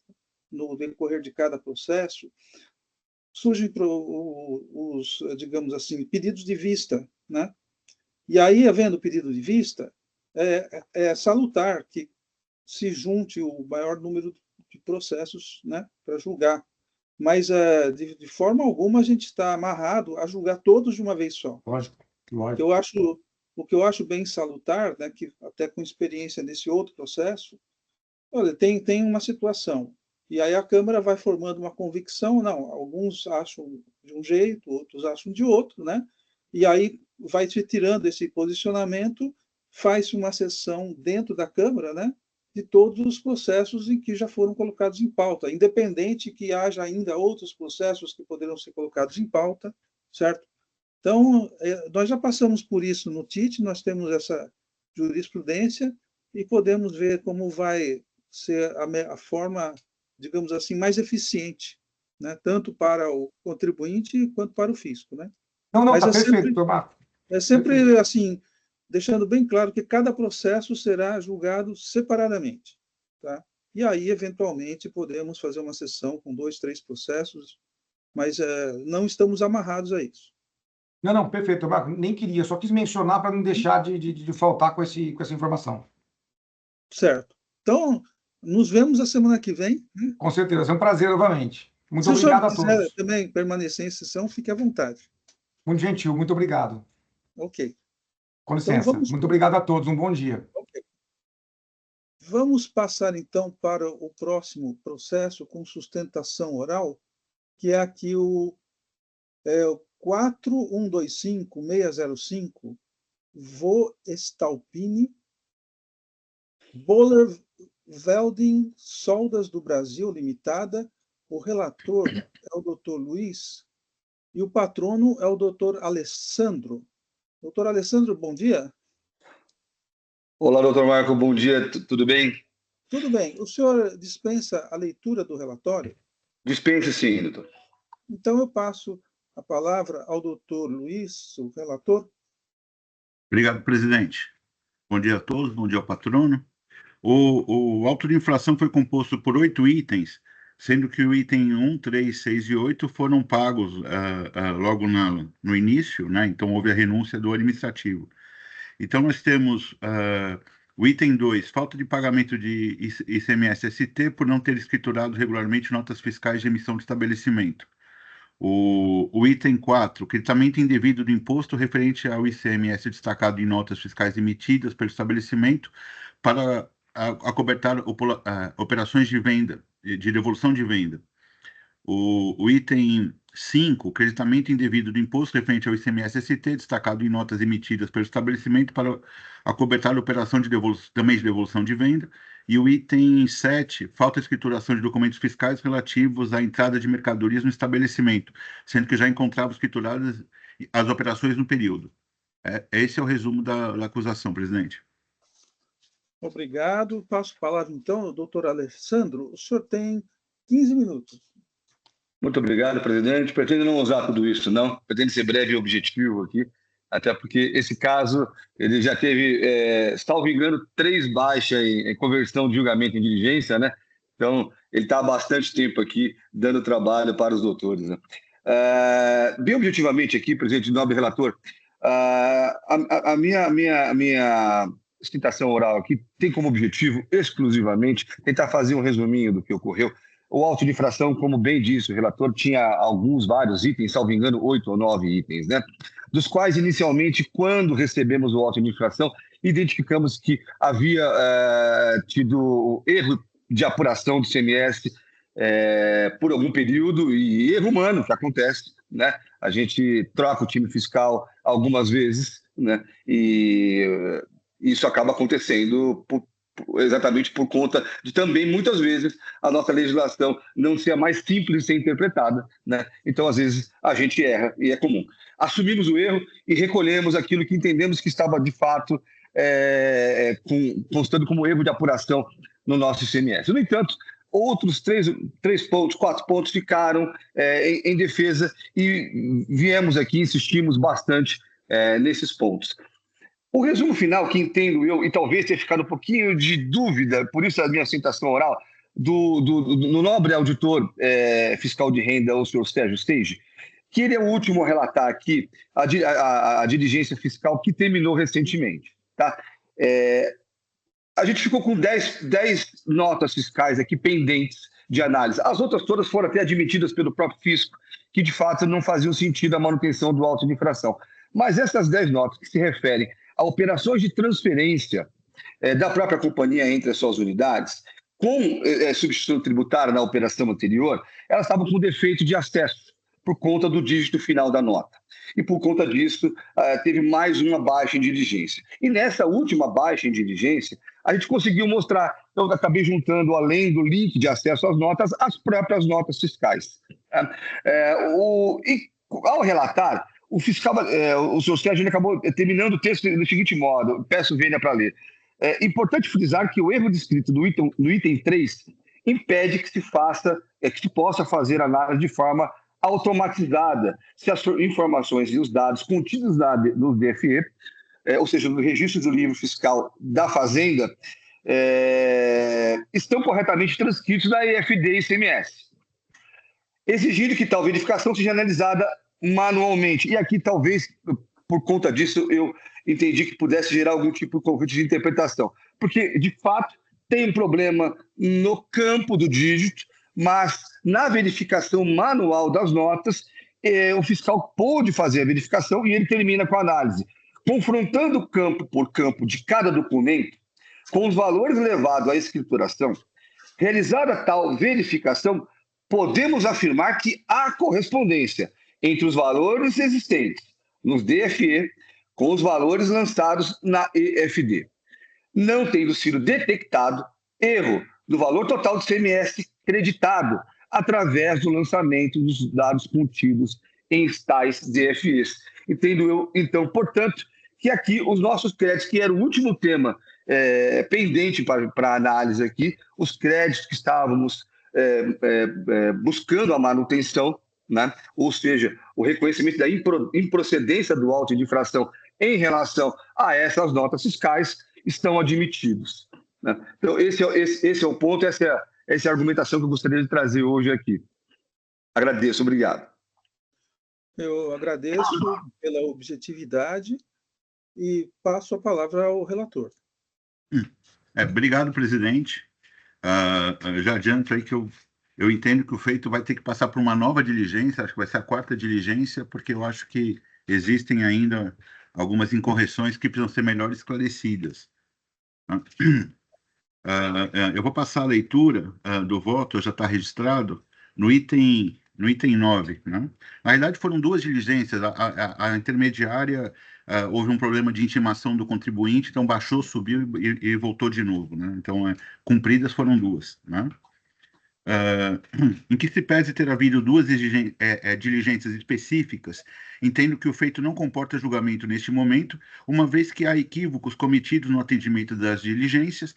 no decorrer de cada processo, surgem os, digamos assim, pedidos de vista, né? E aí, havendo pedido de vista, é salutar que se junte o maior número de processos, né, para julgar. Mas, de forma alguma, a gente está amarrado a julgar todos de uma vez só. Lógico. O que eu acho bem salutar, né, que até com experiência nesse outro processo, olha, tem uma situação. E aí a Câmara vai formando uma convicção, não, alguns acham de um jeito, outros acham de outro, né? E aí vai se tirando esse posicionamento, faz-se uma sessão dentro da Câmara, né, de todos os processos em que já foram colocados em pauta, independente que haja ainda outros processos que poderão ser colocados em pauta, certo? Então, nós já passamos por isso no TIT, nós temos essa jurisprudência e podemos ver como vai ser a forma, digamos assim, mais eficiente, né, tanto para o contribuinte quanto para o fisco, né? Não, Mas está perfeito, doutor Marco. É sempre assim, deixando bem claro que cada processo será julgado separadamente, tá? E aí, eventualmente, podemos fazer uma sessão com 2, 3 processos, mas não estamos amarrados a isso. Não, perfeito, Marco. Nem queria, só quis mencionar para não deixar de faltar com essa informação. Certo. Então, nos vemos a semana que vem. Com certeza, é um prazer novamente. Muito Se obrigado o a senhor quiser todos. também permanecer em sessão, fique à vontade. Muito gentil, muito obrigado. Ok. Com licença. Então, muito obrigado a todos, um bom dia. Ok. Vamos passar, então, para o próximo processo com sustentação oral, que é aqui o 4125605, Voestalpine, Boller Welding Soldas do Brasil Limitada. O relator é o Dr. Luiz e o patrono é o Dr. Alessandro. Doutor Alessandro, bom dia. Olá, doutor Marco, bom dia, tudo bem? Tudo bem. O senhor dispensa a leitura do relatório? Dispense sim, doutor. Então, eu passo a palavra ao doutor Luiz, o relator. Obrigado, presidente. Bom dia a todos, bom dia ao patrono. O auto de infração foi composto por 8 itens, sendo que o item 1, 3, 6 e 8 foram pagos logo no início, né? Então houve a renúncia do administrativo. Então nós temos o item 2, falta de pagamento de ICMS-ST por não ter escriturado regularmente notas fiscais de emissão de estabelecimento. O item 4, quitamento indevido do imposto referente ao ICMS destacado em notas fiscais emitidas pelo estabelecimento para acobertar operações de venda, de devolução de venda. O item 5. Creditamento indevido do imposto referente ao ICMS-ST, destacado em notas emitidas pelo estabelecimento para acobertar a operação também de devolução de venda. E o item 7, falta de escrituração de documentos fiscais relativos à entrada de mercadorias no estabelecimento, sendo que já encontrava escrituradas as operações no período. Esse é o resumo da acusação, presidente. Obrigado. Passo a palavra, então, ao doutor Alessandro. O senhor tem 15 minutos. Muito obrigado, presidente. Pretendo não usar tudo isso, não. Pretendo ser breve e objetivo aqui, até porque esse caso ele já teve, salvo engano, 3 baixas em conversão de julgamento em diligência, né? Então, ele está há bastante tempo aqui dando trabalho para os doutores, né? Bem objetivamente aqui, presidente, nobre relator, a minha citação oral aqui tem como objetivo, exclusivamente, tentar fazer um resuminho do que ocorreu. O auto de infração, como bem disse o relator, tinha vários itens, salvo engano, 8 ou 9 itens, né? Dos quais, inicialmente, quando recebemos o auto de infração, identificamos que havia tido erro de apuração do ICMS por algum período, e erro humano, que acontece, né? A gente troca o time fiscal algumas vezes, né? E isso acaba acontecendo exatamente por conta de também, muitas vezes, a nossa legislação não ser a mais simples de ser interpretada, né? Então, às vezes, a gente erra, e é comum. Assumimos o erro e recolhemos aquilo que entendemos que estava, de fato, constando como erro de apuração no nosso ICMS. No entanto, outros 4 pontos ficaram em defesa e viemos aqui, insistimos bastante nesses pontos. O resumo final, que entendo eu, e talvez tenha ficado um pouquinho de dúvida, por isso a minha citação oral, do nobre auditor fiscal de renda, o senhor Sérgio Stage, que ele é o último a relatar aqui a diligência fiscal que terminou recentemente. Tá? A gente ficou com 10 notas fiscais aqui pendentes de análise. As outras todas foram até admitidas pelo próprio fisco, que de fato não faziam sentido a manutenção do auto de infração. Mas essas 10 notas que se referem a operações de transferência da própria companhia entre as suas unidades, com substituição tributária na operação anterior, elas estavam com defeito de acesso por conta do dígito final da nota. E por conta disso, teve mais uma baixa em diligência. E nessa última baixa em diligência, a gente conseguiu mostrar, eu acabei juntando, além do link de acesso às notas, as próprias notas fiscais. E ao relatar, o fiscal, o senhor Sérgio, acabou terminando o texto do seguinte modo, peço vênia para ler. É importante frisar que o erro descrito no item 3 impede que se possa fazer análise de forma automatizada se as informações e os dados contidos no DFE, ou seja, no registro do livro fiscal da Fazenda, estão corretamente transcritos na EFD e ICMS, exigindo que tal verificação seja analisada manualmente. E aqui, talvez, por conta disso, eu entendi que pudesse gerar algum tipo de conflito de interpretação. Porque, de fato, tem um problema no campo do dígito, mas na verificação manual das notas, o fiscal pôde fazer a verificação e ele termina com a análise. Confrontando campo por campo de cada documento, com os valores levados à escrituração, realizada tal verificação, podemos afirmar que há correspondência entre os valores existentes nos DFE com os valores lançados na EFD, não tendo sido detectado erro do valor total do ICMS creditado através do lançamento dos dados contidos em tais DFEs. Entendo eu, então, portanto, que aqui os nossos créditos, que era o último tema pendente para análise aqui, os créditos que estávamos buscando a manutenção, né? Ou seja, o reconhecimento da improcedência do auto de infração em relação a essas notas fiscais estão admitidos, né? Então, esse é o ponto, essa é a argumentação que eu gostaria de trazer hoje aqui. Agradeço, obrigado. Eu agradeço pela objetividade e passo a palavra ao relator. Obrigado, presidente. Já adianto aí que eu entendo que o feito vai ter que passar por uma nova diligência, acho que vai ser a 4ª diligência, porque eu acho que existem ainda algumas incorreções que precisam ser melhor esclarecidas. Eu vou passar a leitura do voto, já está registrado, no item no item 9, né? Na realidade, foram duas diligências. A intermediária, houve um problema de intimação do contribuinte, então baixou, subiu e voltou de novo, né? Então, cumpridas foram duas, né? Em que se pese ter havido duas diligências específicas, entendo que o feito não comporta julgamento neste momento, uma vez que há equívocos cometidos no atendimento das diligências,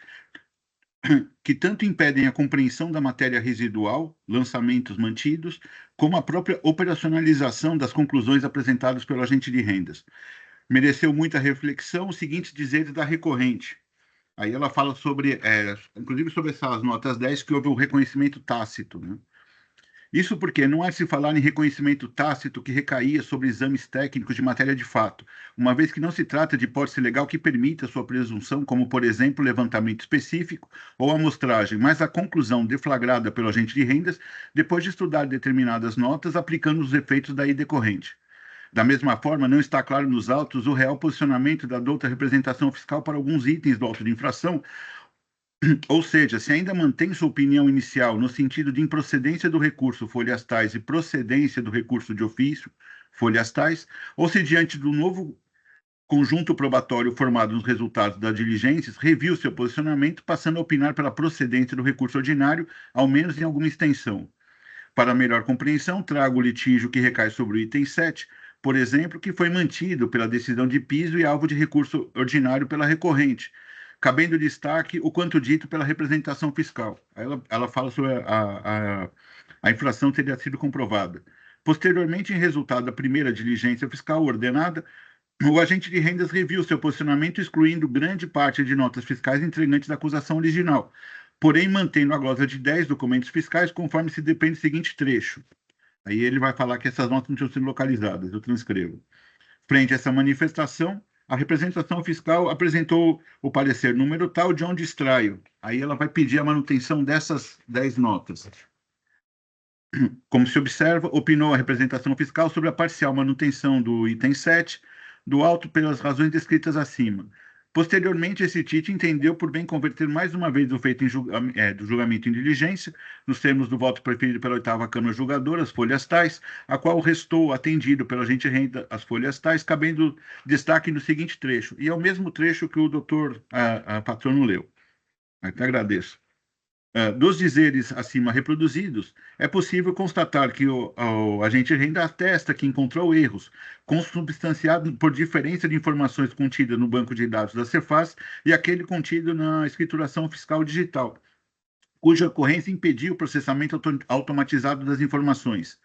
que tanto impedem a compreensão da matéria residual, lançamentos mantidos, como a própria operacionalização das conclusões apresentadas pelo agente de rendas. Mereceu muita reflexão os seguintes dizeres da recorrente. Aí ela fala sobre, inclusive sobre essas notas 10, que houve um reconhecimento tácito, né? Isso porque não há de se falar em reconhecimento tácito que recaía sobre exames técnicos de matéria de fato, uma vez que não se trata de hipótese legal que permita sua presunção, como, por exemplo, levantamento específico ou amostragem, mas a conclusão deflagrada pelo agente de rendas depois de estudar determinadas notas, aplicando os efeitos daí decorrente. Da mesma forma, não está claro nos autos o real posicionamento da douta representação fiscal para alguns itens do auto de infração, ou seja, se ainda mantém sua opinião inicial no sentido de improcedência do recurso folhas tais e procedência do recurso de ofício folhas tais, ou se diante do novo conjunto probatório formado nos resultados das diligências, reviu seu posicionamento, passando a opinar pela procedência do recurso ordinário, ao menos em alguma extensão. Para melhor compreensão, trago o litígio que recai sobre o item 7, por exemplo, que foi mantido pela decisão de piso e alvo de recurso ordinário pela recorrente, cabendo destaque o quanto dito pela representação fiscal. Ela fala sobre a infração teria sido comprovada. Posteriormente, em resultado da primeira diligência fiscal ordenada, o agente de rendas reviu seu posicionamento, excluindo grande parte de notas fiscais entregantes da acusação original, porém mantendo a glosa de 10 documentos fiscais, conforme se depende do seguinte trecho. Aí ele vai falar que essas notas não tinham sido localizadas, eu transcrevo. Frente a essa manifestação, a representação fiscal apresentou o parecer número tal, de onde extraio. Aí ela vai pedir a manutenção dessas 10 notas. Como se observa, opinou a representação fiscal sobre a parcial manutenção do item 7 do auto pelas razões descritas acima. Posteriormente, esse TIT entendeu por bem converter mais uma vez o feito do julgamento em diligência, nos termos do voto preferido pela 8ª Câmara Julgadora, as folhas tais, a qual restou atendido pelo agente de renda as folhas tais, cabendo destaque no seguinte trecho, e é o mesmo trecho que o doutor Patrono leu. Até agradeço. Dos dizeres acima reproduzidos, é possível constatar que o agente de renda atesta que encontrou erros, consubstanciados por diferença de informações contidas no banco de dados da Cefaz e aquele contido na escrituração fiscal digital, cuja ocorrência impediu o processamento automatizado das informações.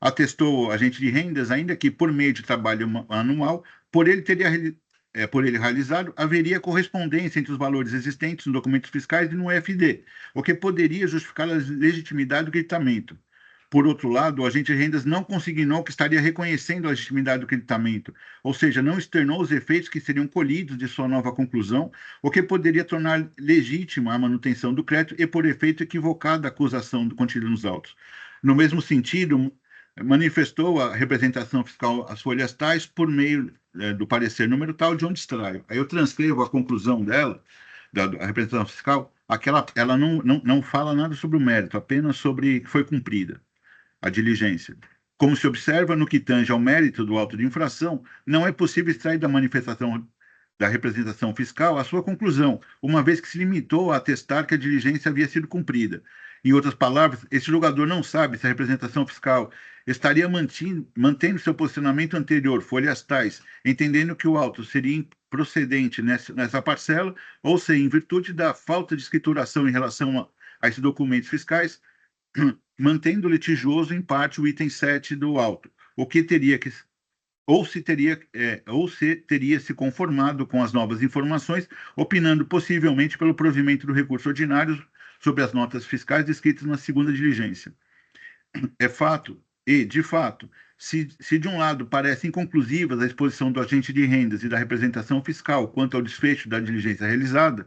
Atestou o agente de rendas ainda que, por meio de trabalho anual, por ele realizado, haveria correspondência entre os valores existentes nos documentos fiscais e no EFD, o que poderia justificar a legitimidade do creditamento. Por outro lado, o agente de rendas não consignou que estaria reconhecendo a legitimidade do creditamento, ou seja, não externou os efeitos que seriam colhidos de sua nova conclusão, o que poderia tornar legítima a manutenção do crédito e, por efeito, equivocada a acusação contida nos autos. No mesmo sentido, manifestou a representação fiscal as folhas tais por meio do parecer número tal, de onde extraio. Aí eu transcrevo a conclusão dela, da representação fiscal, ela não fala nada sobre o mérito, apenas sobre que foi cumprida a diligência. Como se observa, no que tange ao mérito do auto de infração, não é possível extrair da manifestação da representação fiscal a sua conclusão, uma vez que se limitou a atestar que a diligência havia sido cumprida. Em outras palavras, esse julgador não sabe se a representação fiscal estaria mantendo seu posicionamento anterior, folhas tais, entendendo que o auto seria improcedente nessa parcela, ou se, em virtude da falta de escrituração em relação a esses documentos fiscais, mantendo litigioso em parte o item 7 do auto, o que teria que ou se teria se conformado com as novas informações, opinando possivelmente pelo provimento do recurso ordinário sobre as notas fiscais descritas na segunda diligência. É fato, e, de fato, se de um lado parece inconclusivas a exposição do agente de rendas e da representação fiscal quanto ao desfecho da diligência realizada,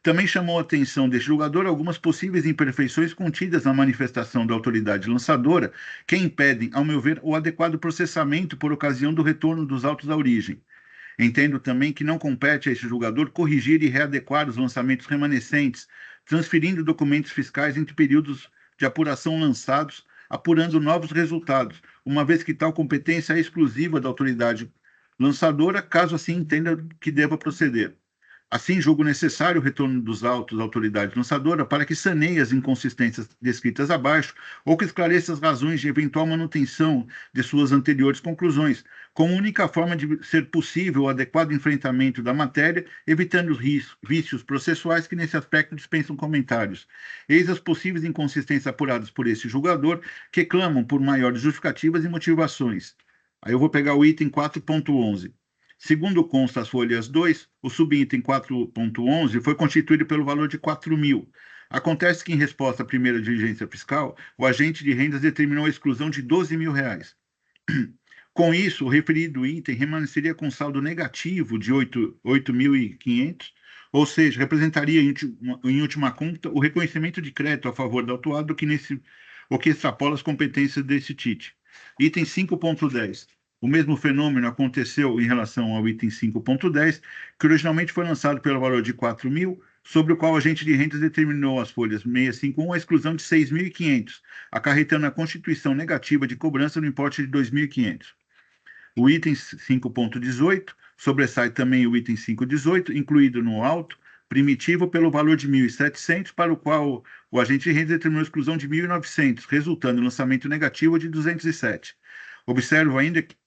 também chamou a atenção deste julgador algumas possíveis imperfeições contidas na manifestação da autoridade lançadora que impedem, ao meu ver, o adequado processamento por ocasião do retorno dos autos à origem. Entendo também que não compete a este julgador corrigir e readequar os lançamentos remanescentes, transferindo documentos fiscais entre períodos de apuração lançados, apurando novos resultados, uma vez que tal competência é exclusiva da autoridade lançadora, caso assim entenda que deva proceder. Assim, julgo necessário o retorno dos autos à autoridade lançadora para que saneie as inconsistências descritas abaixo ou que esclareça as razões de eventual manutenção de suas anteriores conclusões, como única forma de ser possível o adequado enfrentamento da matéria, evitando os vícios processuais que nesse aspecto dispensam comentários. Eis as possíveis inconsistências apuradas por esse julgador, que clamam por maiores justificativas e motivações. Aí eu vou pegar o item 4.11. Segundo consta as folhas 2, o subitem 4.11 foi constituído pelo valor de 4.000. Acontece que, em resposta à primeira diligência fiscal, o agente de rendas determinou a exclusão de R$ 12.000. Com isso, o referido item permaneceria com saldo negativo de 8.500, ou seja, representaria, em última conta, o reconhecimento de crédito a favor do autuado, o que extrapola as competências desse TIT. Item 5.10. O mesmo fenômeno aconteceu em relação ao item 5.10, que originalmente foi lançado pelo valor de 4.000, sobre o qual o agente de rendas determinou às folhas 651 a exclusão de 6.500, acarretando a constituição negativa de cobrança no importe de 2.500. O item 5.18 sobressai também o item 5.18, incluído no auto primitivo pelo valor de 1.700, para o qual o agente de rendas determinou a exclusão de 1.900, resultando no lançamento negativo de 207. Observo ainda que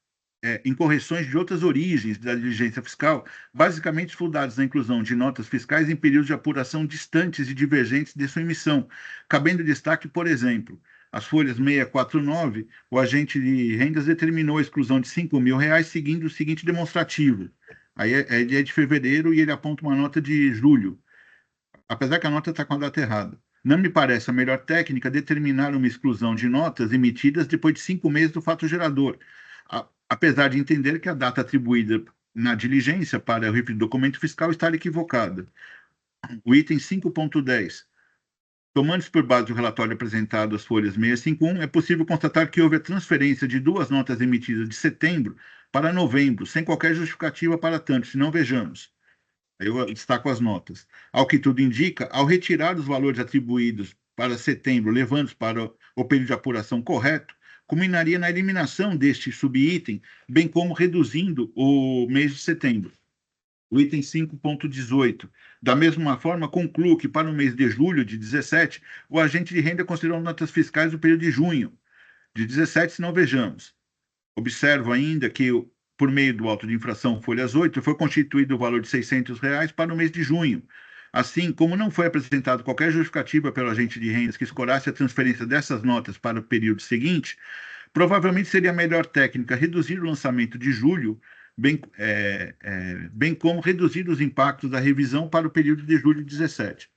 incorreções de outras origens da diligência fiscal, basicamente fundadas na inclusão de notas fiscais em períodos de apuração distantes e divergentes de sua emissão, cabendo destaque, por exemplo, as folhas 649, o agente de rendas determinou a exclusão de R$ 5.000, seguindo o seguinte demonstrativo. Aí é de fevereiro e ele aponta uma nota de julho, apesar que a nota está com a data errada. Não me parece a melhor técnica determinar uma exclusão de notas emitidas depois de 5 meses do fato gerador, apesar de entender que a data atribuída na diligência para o referido documento fiscal está equivocada. O item 5.10. Tomando-se por base o relatório apresentado às folhas 651, é possível constatar que houve a transferência de 2 notas emitidas de setembro para novembro, sem qualquer justificativa para tanto, se não vejamos. Aí eu destaco as notas. Ao que tudo indica, ao retirar os valores atribuídos para setembro, levando-os para o período de apuração correto, culminaria na eliminação deste subitem, bem como reduzindo o mês de setembro. O item 5.18. Da mesma forma, concluo que para o mês de julho de 17, o agente de renda considerou notas fiscais do período de junho de 17, se não vejamos. Observo ainda que, por meio do auto de infração folhas 8, foi constituído o valor de R$ 600 para o mês de junho. Assim, como não foi apresentado qualquer justificativa pelo agente de rendas que escorasse a transferência dessas notas para o período seguinte, provavelmente seria a melhor técnica reduzir o lançamento de julho, bem como reduzir os impactos da revisão para o período de julho de 17.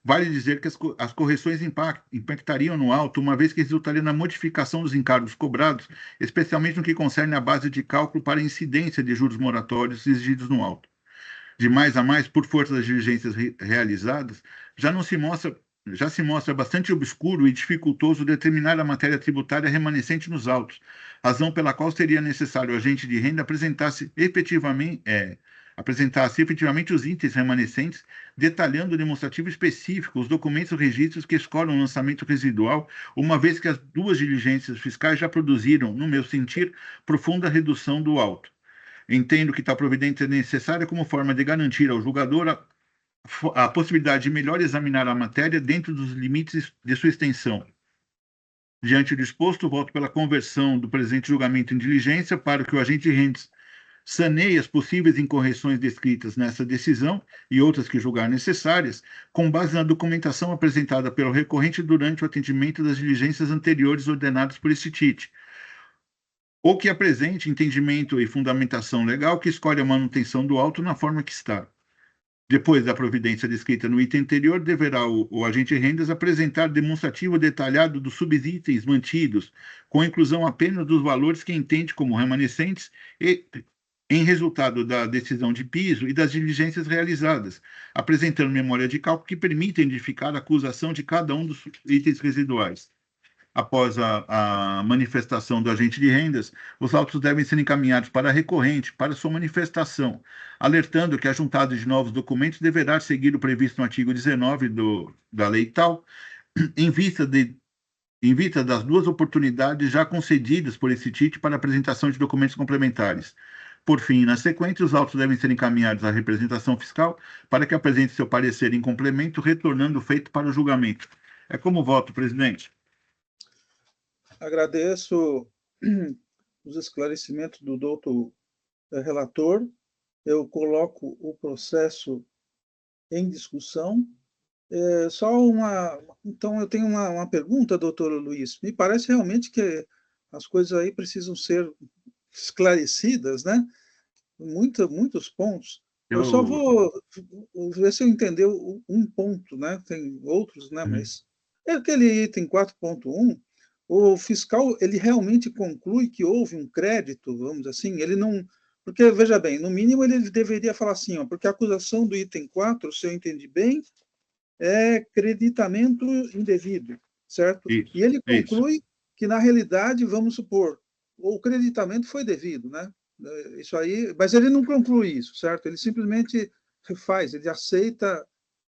Vale dizer que as correções impactariam no auto, uma vez que resultaria na modificação dos encargos cobrados, especialmente no que concerne à base de cálculo para a incidência de juros moratórios exigidos no auto. De mais a mais, por força das diligências realizadas, já se mostra bastante obscuro e dificultoso determinar a matéria tributária remanescente nos autos, razão pela qual seria necessário o agente de renda apresentasse efetivamente os itens remanescentes, detalhando o demonstrativo específico, os documentos ou registros que escolhem o lançamento residual, uma vez que as 2 diligências fiscais já produziram, no meu sentir, profunda redução do auto. Entendo que tal providência é necessária como forma de garantir ao julgador a possibilidade de melhor examinar a matéria dentro dos limites de sua extensão. Diante do exposto, voto pela conversão do presente julgamento em diligência para que o agente de rendas saneie as possíveis incorreções descritas nessa decisão e outras que julgar necessárias, com base na documentação apresentada pelo recorrente durante o atendimento das diligências anteriores ordenadas por este TIT, ou que apresente entendimento e fundamentação legal que escolhe a manutenção do auto na forma que está. Depois da providência descrita no item anterior, deverá o agente de rendas apresentar demonstrativo detalhado dos subitens mantidos, com inclusão apenas dos valores que entende como remanescentes e em resultado da decisão de piso e das diligências realizadas, apresentando memória de cálculo que permita identificar a acusação de cada um dos itens residuais. Após a manifestação do agente de rendas, os autos devem ser encaminhados para a recorrente para sua manifestação, alertando que a juntada de novos documentos deverá seguir o previsto no artigo 19 da lei tal, em vista de em vista das duas oportunidades já concedidas por esse TIT para apresentação de documentos complementares. Por fim, na sequência, os autos devem ser encaminhados à representação fiscal para que apresente seu parecer em complemento, retornando o feito para o julgamento. É como voto, presidente. Agradeço os esclarecimentos do doutor relator. Eu coloco o processo em discussão. Então, eu tenho uma pergunta, doutor Luiz. Me parece realmente que as coisas aí precisam ser esclarecidas, né? Muitos pontos. Eu só vou ver se eu entender um ponto, né? Tem outros, né? Mas é aquele item 4.1, o fiscal, ele realmente conclui que houve um crédito, vamos dizer assim, ele não... Porque, veja bem, no mínimo ele deveria falar assim, ó, porque a acusação do item 4, se eu entendi bem, é creditamento indevido, certo? Isso, E ele isso. conclui que, na realidade, vamos supor, o creditamento foi devido, né? Isso aí, mas ele não conclui isso, certo? Ele simplesmente refaz, ele aceita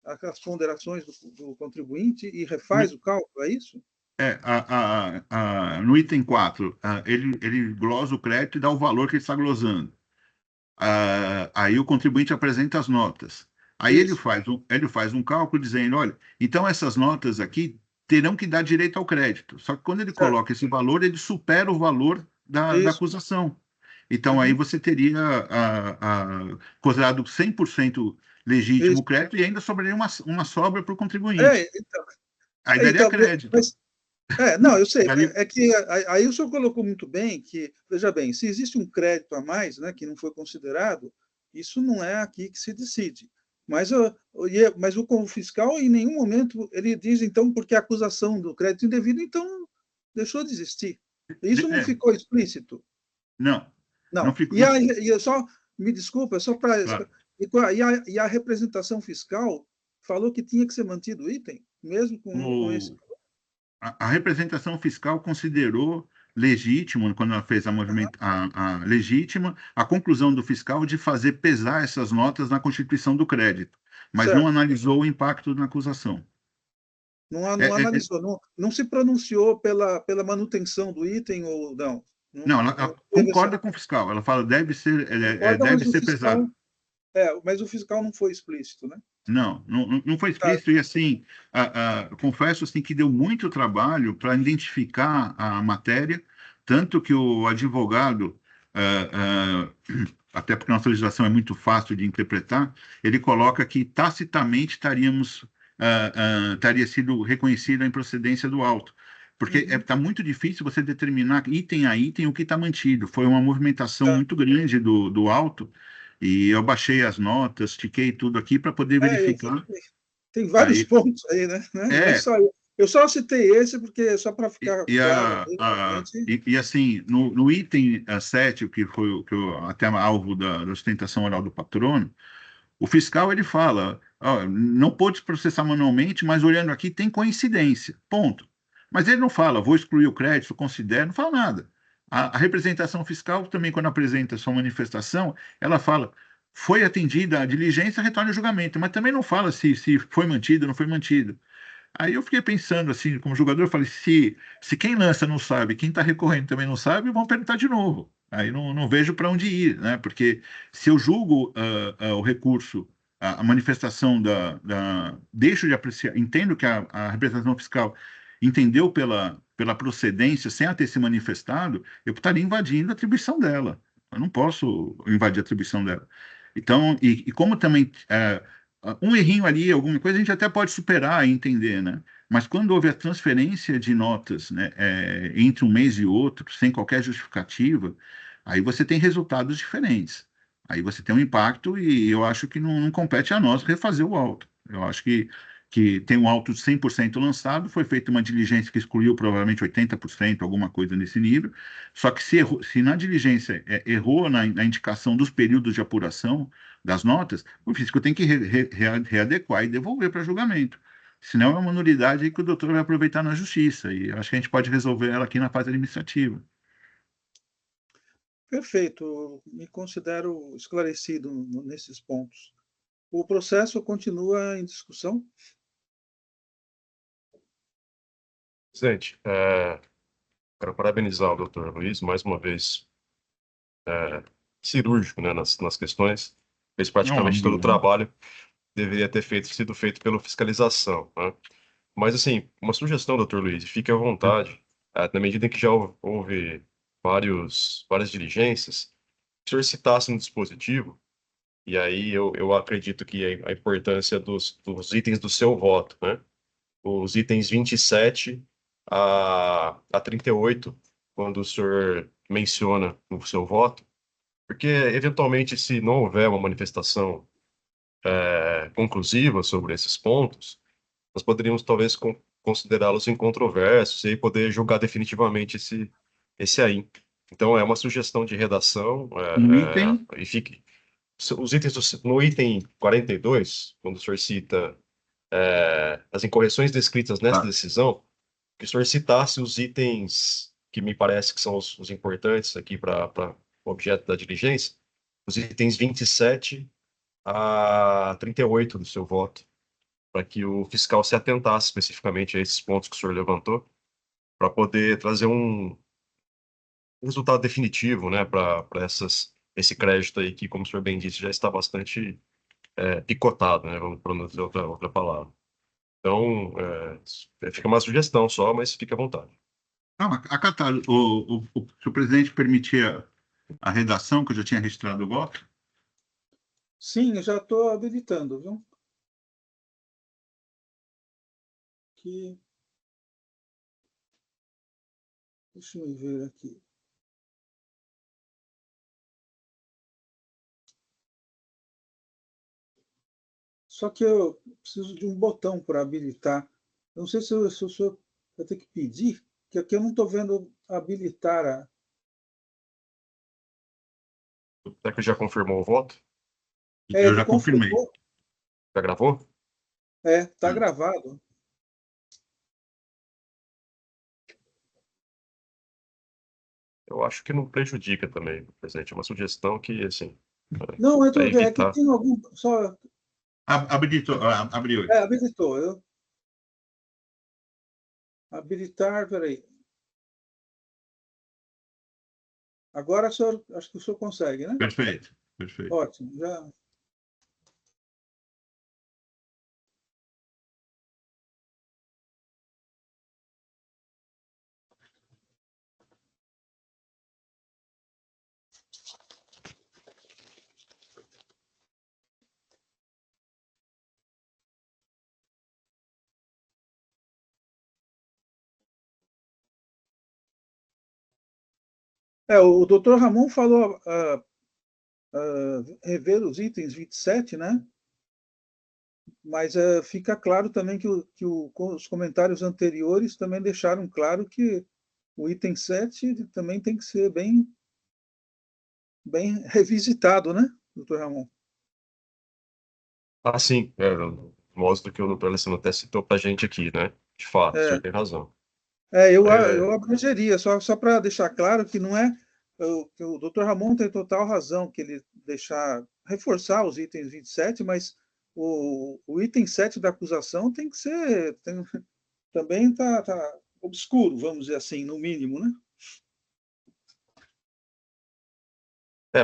as ponderações do contribuinte e refaz o cálculo, é isso? No item 4, ele glosa o crédito e dá o valor que ele está glosando. Aí o contribuinte apresenta as notas. Aí Isso. ele faz um cálculo dizendo, olha, então essas notas aqui terão que dar direito ao crédito. Só que quando ele Certo. coloca esse valor, ele supera o valor da Isso. acusação. Então, aí você teria considerado 100% legítimo Isso. o crédito e ainda sobraria uma sobra para o contribuinte. Aí daria Então, crédito. mas, não, eu sei, Daria... é que aí o senhor colocou muito bem que, veja bem, se existe um crédito a mais, né, que não foi considerado, isso não é aqui que se decide. Mas o fiscal, em nenhum momento, ele diz, então, porque a acusação do crédito indevido, então, deixou de existir. Isso não ficou explícito? Não, não Não. ficou. Só, me desculpa, só para... Claro. E a representação fiscal falou que tinha que ser mantido o item, mesmo com esse... A representação fiscal considerou legítimo, quando ela fez legítima, a conclusão do fiscal de fazer pesar essas notas na constituição do crédito, mas não Certo. analisou o impacto na acusação. Não analisou, não se pronunciou pela manutenção do item ou não? Não, ela concorda com o fiscal, ela fala deve ser, Concorda, deve mas o ser fiscal... pesado. mas o fiscal não foi explícito, né? Não foi Tá. explícito, e assim, confesso assim, que deu muito trabalho para identificar a matéria, tanto que o advogado, até porque nossa legislação é muito fácil de interpretar, ele coloca que tacitamente teria sido reconhecida a improcedência do auto, porque está muito difícil você determinar item a item o que está mantido. Foi uma movimentação muito grande do auto, e eu baixei as notas, tiquei tudo aqui para poder verificar. Tem vários pontos aí, né? Não é só eu só citei esse porque só para ficar claro. Assim, no item 7, que foi até alvo da sustentação oral do patrono, o fiscal ele fala, não pôde processar manualmente, mas olhando aqui tem coincidência, ponto. Mas ele não fala, vou excluir o crédito, considero, não fala nada. A representação fiscal também, quando apresenta sua manifestação, ela fala, foi atendida a diligência, retorna ao julgamento, mas também não fala se foi mantido ou não foi mantido. Aí eu fiquei pensando assim, como jogador, eu falei, se quem lança não sabe, quem está recorrendo também não sabe, vão perguntar de novo. Aí não vejo para onde ir, né? Porque se eu julgo o recurso, a manifestação deixo de apreciar, entendo que a representação fiscal entendeu pela procedência, sem ela ter se manifestado, eu estaria invadindo a atribuição dela. Eu não posso invadir a atribuição dela. Então, e como também um errinho ali, alguma coisa, a gente até pode superar e entender, né? Mas quando houve a transferência de notas, né, entre um mês e outro, sem qualquer justificativa, aí você tem resultados diferentes. Aí você tem um impacto e eu acho que não compete a nós refazer o auto. Eu acho que tem um auto de 100% lançado, foi feita uma diligência que excluiu provavelmente 80%, alguma coisa nesse nível, só que se na diligência errou na indicação dos períodos de apuração das notas, o físico tem que readequar e devolver para julgamento. Senão é uma nulidade que o doutor vai aproveitar na justiça, e acho que a gente pode resolver ela aqui na fase administrativa. Perfeito, me considero esclarecido nesses pontos. O processo continua em discussão? Presidente, quero parabenizar o doutor Luiz, mais uma vez, cirúrgico, né, nas questões. Fez Não, praticamente todo o trabalho que deveria ter sido feito pela fiscalização, né? Mas, assim, uma sugestão, doutor Luiz, fique à vontade, na medida em que já houve várias diligências, que o senhor citasse no dispositivo, e aí eu acredito que a importância dos itens do seu voto, né? Os itens 27 a 38, quando o senhor menciona no seu voto, porque, eventualmente, se não houver uma manifestação conclusiva sobre esses pontos, nós poderíamos, talvez, considerá-los incontroversos e aí poder julgar definitivamente esse aí. Então, é uma sugestão de redação, no item, e fique... Os itens no item 42, quando o senhor cita as incorreções descritas nesta tá. decisão, que o senhor citasse os itens que me parece que são os importantes aqui para o objeto da diligência, os itens 27 a 38 do seu voto, para que o fiscal se atentasse especificamente a esses pontos que o senhor levantou, para poder trazer um resultado definitivo, né, para esse crédito aí que, como o senhor bem disse, já está bastante picotado, né, vamos pronunciar outra palavra. Então, fica uma sugestão só, mas fique à vontade. Não, acatar, se o presidente permitir a redação, que eu já tinha registrado o voto, Sim, eu já estou habilitando, viu? Que... Deixa eu ver aqui. Só que eu preciso de um botão para habilitar. Eu não sei se o senhor vai ter que pedir, que aqui eu não estou vendo habilitar a... Será que já confirmou o voto? eu Ele já confirmei. confirmou. Já gravou? Está gravado. Eu acho que não prejudica também, presidente. É uma sugestão que, assim, Não, para é que evitar. tem algum... Só... Habilitou, abriu. habilitou. Habilitar, peraí. Agora acho que o senhor consegue, né? Perfeito, perfeito. Ótimo, já. O doutor Ramon falou rever os itens 27, né? Mas fica claro também que os comentários anteriores também deixaram claro que o item 7 também tem que ser bem revisitado, né, doutor Ramon? Ah, sim, mostra que o doutor Alessandro até citou para a gente aqui, né? De fato, o senhor É, tem razão. eu abrangeria, só para deixar claro que não é que o doutor Ramon tem total razão, que ele reforçar os itens 27, mas o item 7 da acusação tem que ser, também está obscuro, vamos dizer assim, no mínimo, né?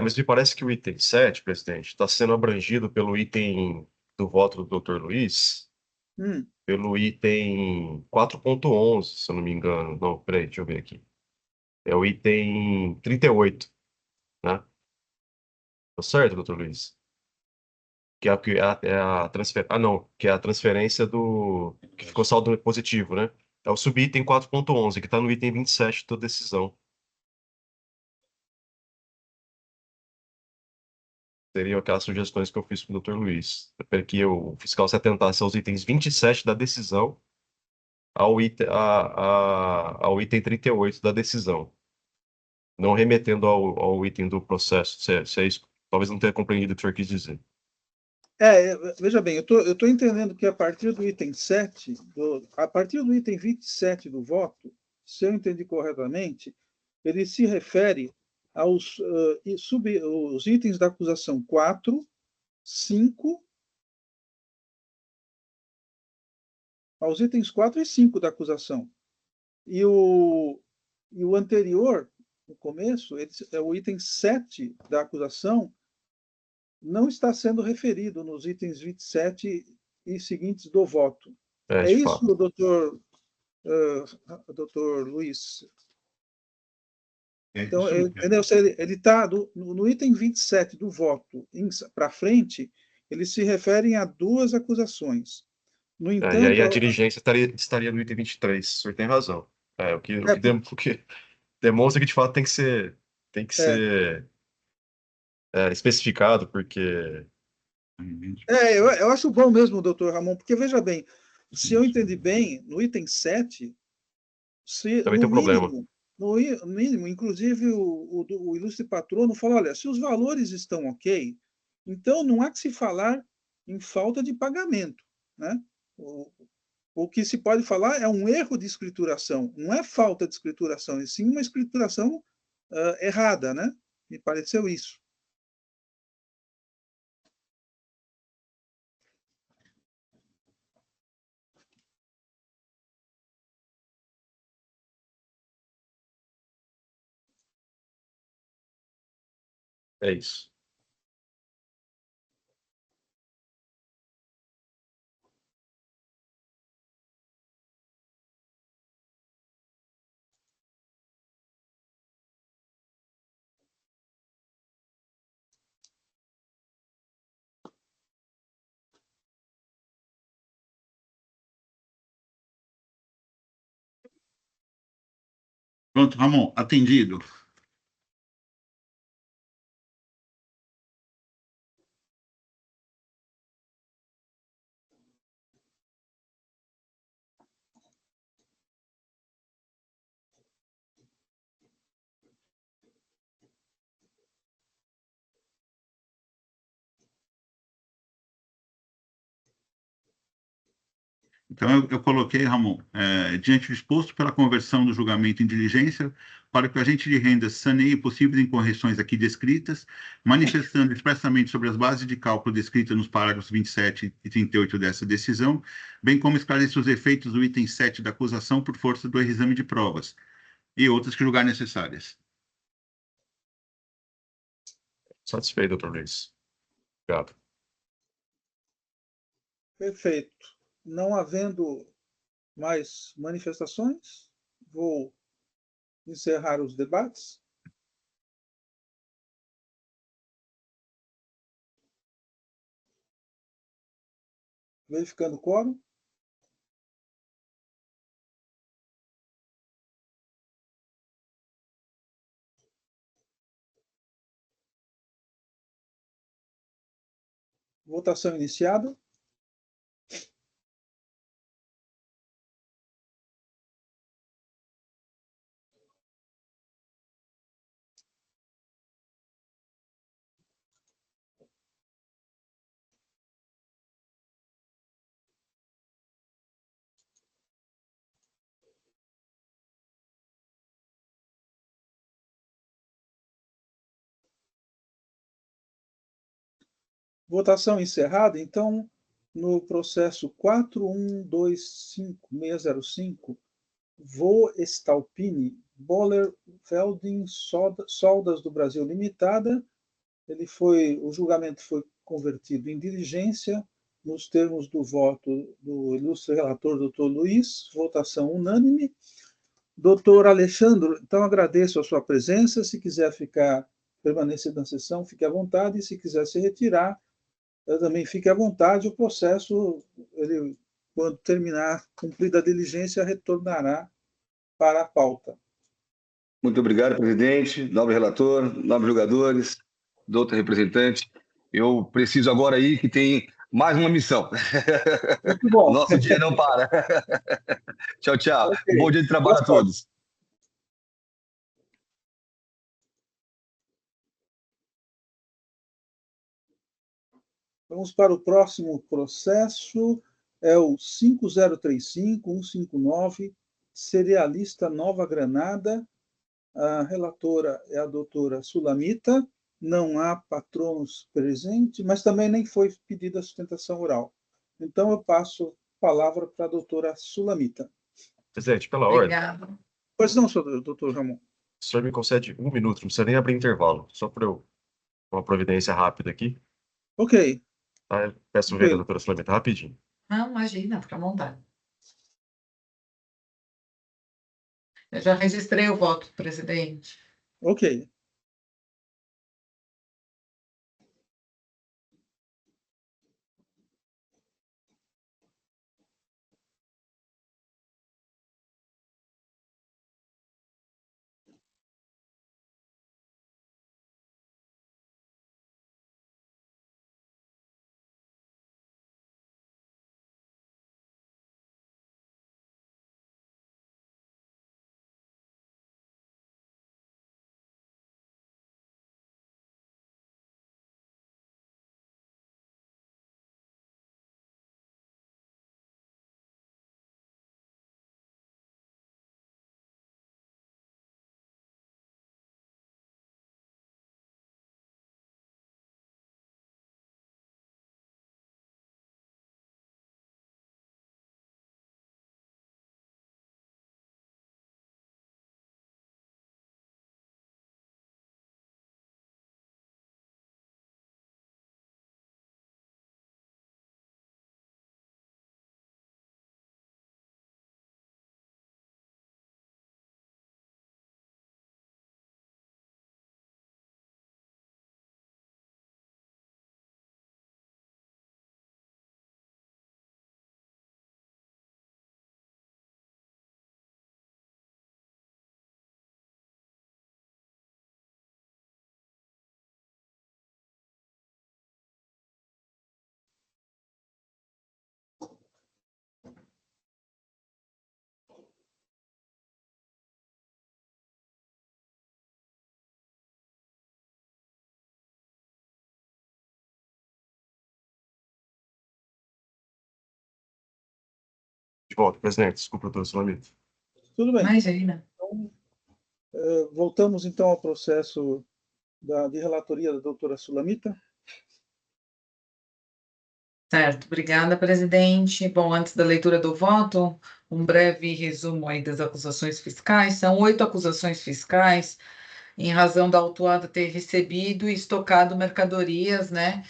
Mas me parece que o item 7, presidente, está sendo abrangido pelo item do voto do doutor Luiz, Hum, pelo item 4.11, se eu não me engano. Não, peraí, deixa eu ver aqui. É o item 38, né? Tá certo, doutor Luiz? Que é a transferência. Ah, não, que é a transferência que ficou saldo positivo, né? É o subitem 4.11, que está no item 27 da decisão. Seriam aquelas sugestões que eu fiz para o Dr. Luiz, para que o fiscal se atentasse aos itens 27 da decisão, ao item 38 da decisão, não remetendo ao item do processo, se é isso. Talvez não tenha compreendido o que o senhor quis dizer. veja bem, eu tô entendendo que a partir do item 7, a partir do item 27 do voto, se eu entendi corretamente, ele se refere os itens da acusação 4, 5, aos itens 4 e 5 da acusação. E o anterior, no começo, o item 7 da acusação, não está sendo referido nos itens 27 e seguintes do voto. É de isso, fato. doutor Luiz? Então, ele está no item 27 do voto para frente, eles se referem a duas acusações. No E aí entanto, a diligência estaria no item 23, o senhor tem razão. O que demonstra que, de fato, tem que ser especificado, porque... eu acho bom mesmo, doutor Ramon, porque, veja bem, se eu entendi bem, no item 7, Também tem um problema. no mínimo, inclusive o ilustre patrono fala, olha, se os valores estão ok, então não há que se falar em falta de pagamento, né? O que se pode falar é um erro de escrituração, não é falta de escrituração, e sim uma escrituração errada, né? Me pareceu isso. É isso. Pronto, Ramon, atendido. Então, eu coloquei, Ramon, diante do exposto pela conversão do julgamento em diligência, para que o agente de renda saneie possíveis incorreções aqui descritas, manifestando expressamente sobre as bases de cálculo descritas nos parágrafos 27 e 38 dessa decisão, bem como esclarecer os efeitos do item 7 da acusação por força do exame de provas, e outras que julgar necessárias. Satisfeito, doutor Luiz. Obrigado. Perfeito. Não havendo mais manifestações, vou encerrar os debates. Verificando o quórum. Votação iniciada. Votação encerrada. Então, no processo 4125605, Voestalpine, Boller, Felding, Soldas do Brasil Limitada, o julgamento foi convertido em diligência nos termos do voto do ilustre relator, doutor Luiz, votação unânime. Doutor Alexandre, então agradeço a sua presença. Se quiser permanecer na sessão, fique à vontade. E se quiser se retirar, também fique à vontade. O processo, quando terminar, cumprida a diligência, retornará para a pauta. Muito obrigado, presidente, nobre relator, nobres jogadores, doutor representante. Eu preciso agora ir, que tem mais uma missão. Muito bom. O nosso dia não para. Tchau, tchau. Okay. Bom dia de trabalho a todos. Vamos para o próximo processo, é o 5035-159, Cerealista Nova Granada. A relatora é a doutora Sulamita. Não há patronos presentes, mas também nem foi pedida a sustentação oral. Então, eu passo a palavra para a doutora Sulamita. Presidente, pela ordem, Obrigada. Pois não, doutor Ramon. o senhor me concede 1 minuto, não precisa nem abrir intervalo, só para eu uma providência rápida aqui. Ok, Tá? Eu peço ver a tranquilo. doutora Sulamita rapidinho. Não, imagina, fica à vontade. Eu já registrei o voto, presidente. Ok. De volta, presidente. Desculpa, doutora Sulamita. Tudo bem. Imagina. Então, voltamos então ao processo de relatoria da doutora Sulamita. Certo, obrigada, presidente. Bom, antes da leitura do voto, um breve resumo aí das acusações fiscais. São 8 acusações fiscais, em razão da autuada ter recebido e estocado mercadorias, né,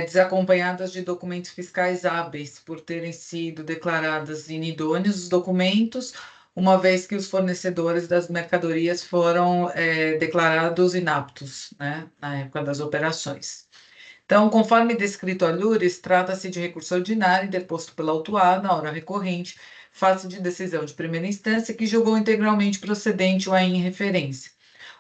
desacompanhadas de documentos fiscais hábeis, por terem sido declaradas inidôneos os documentos, uma vez que os fornecedores das mercadorias foram declarados inaptos, né, na época das operações. Então, conforme descrito a Lures, trata-se de recurso ordinário deposto pela autuada na hora recorrente, face de decisão de primeira instância que julgou integralmente procedente o AIN em referência.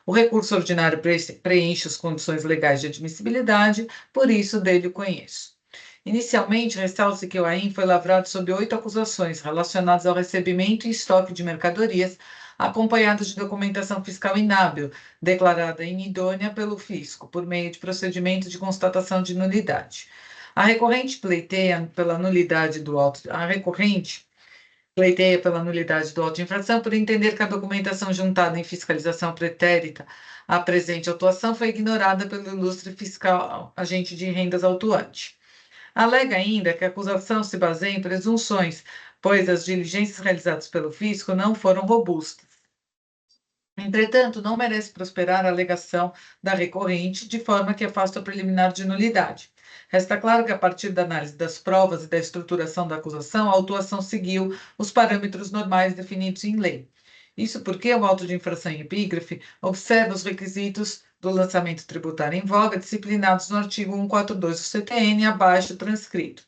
O recurso ordinário preenche as condições legais de admissibilidade, por isso dele o conheço. Inicialmente, ressalta-se que o AIN foi lavrado sob 8 acusações relacionadas ao recebimento e estoque de mercadorias, acompanhadas de documentação fiscal inábil, declarada inidônea pelo fisco, por meio de procedimento de constatação de nulidade. A recorrente pleiteia pela nulidade do auto de infração por entender que a documentação juntada em fiscalização pretérita à presente autuação foi ignorada pelo ilustre fiscal agente de rendas autuante. Alega ainda que a acusação se baseia em presunções, pois as diligências realizadas pelo fisco não foram robustas. Entretanto, não merece prosperar a alegação da recorrente, de forma que afasta o preliminar de nulidade. Resta claro que, a partir da análise das provas e da estruturação da acusação, a autuação seguiu os parâmetros normais definidos em lei. Isso porque o auto de infração em epígrafe observa os requisitos do lançamento tributário em voga, disciplinados no artigo 142 do CTN, abaixo transcrito.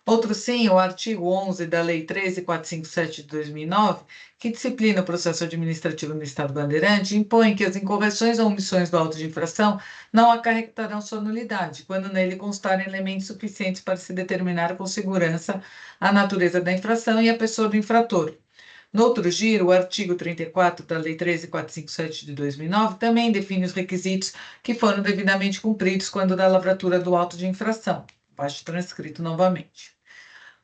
Outro sim, o artigo 11 da Lei 13.457 de 2009, que disciplina o processo administrativo no Estado bandeirante, impõe que as incorreções ou omissões do auto de infração não acarretarão sua nulidade, quando nele constarem elementos suficientes para se determinar com segurança a natureza da infração e a pessoa do infrator. No outro giro, o artigo 34 da Lei 13.457 de 2009 também define os requisitos que foram devidamente cumpridos quando da lavratura do auto de infração. Abaixo transcrito novamente.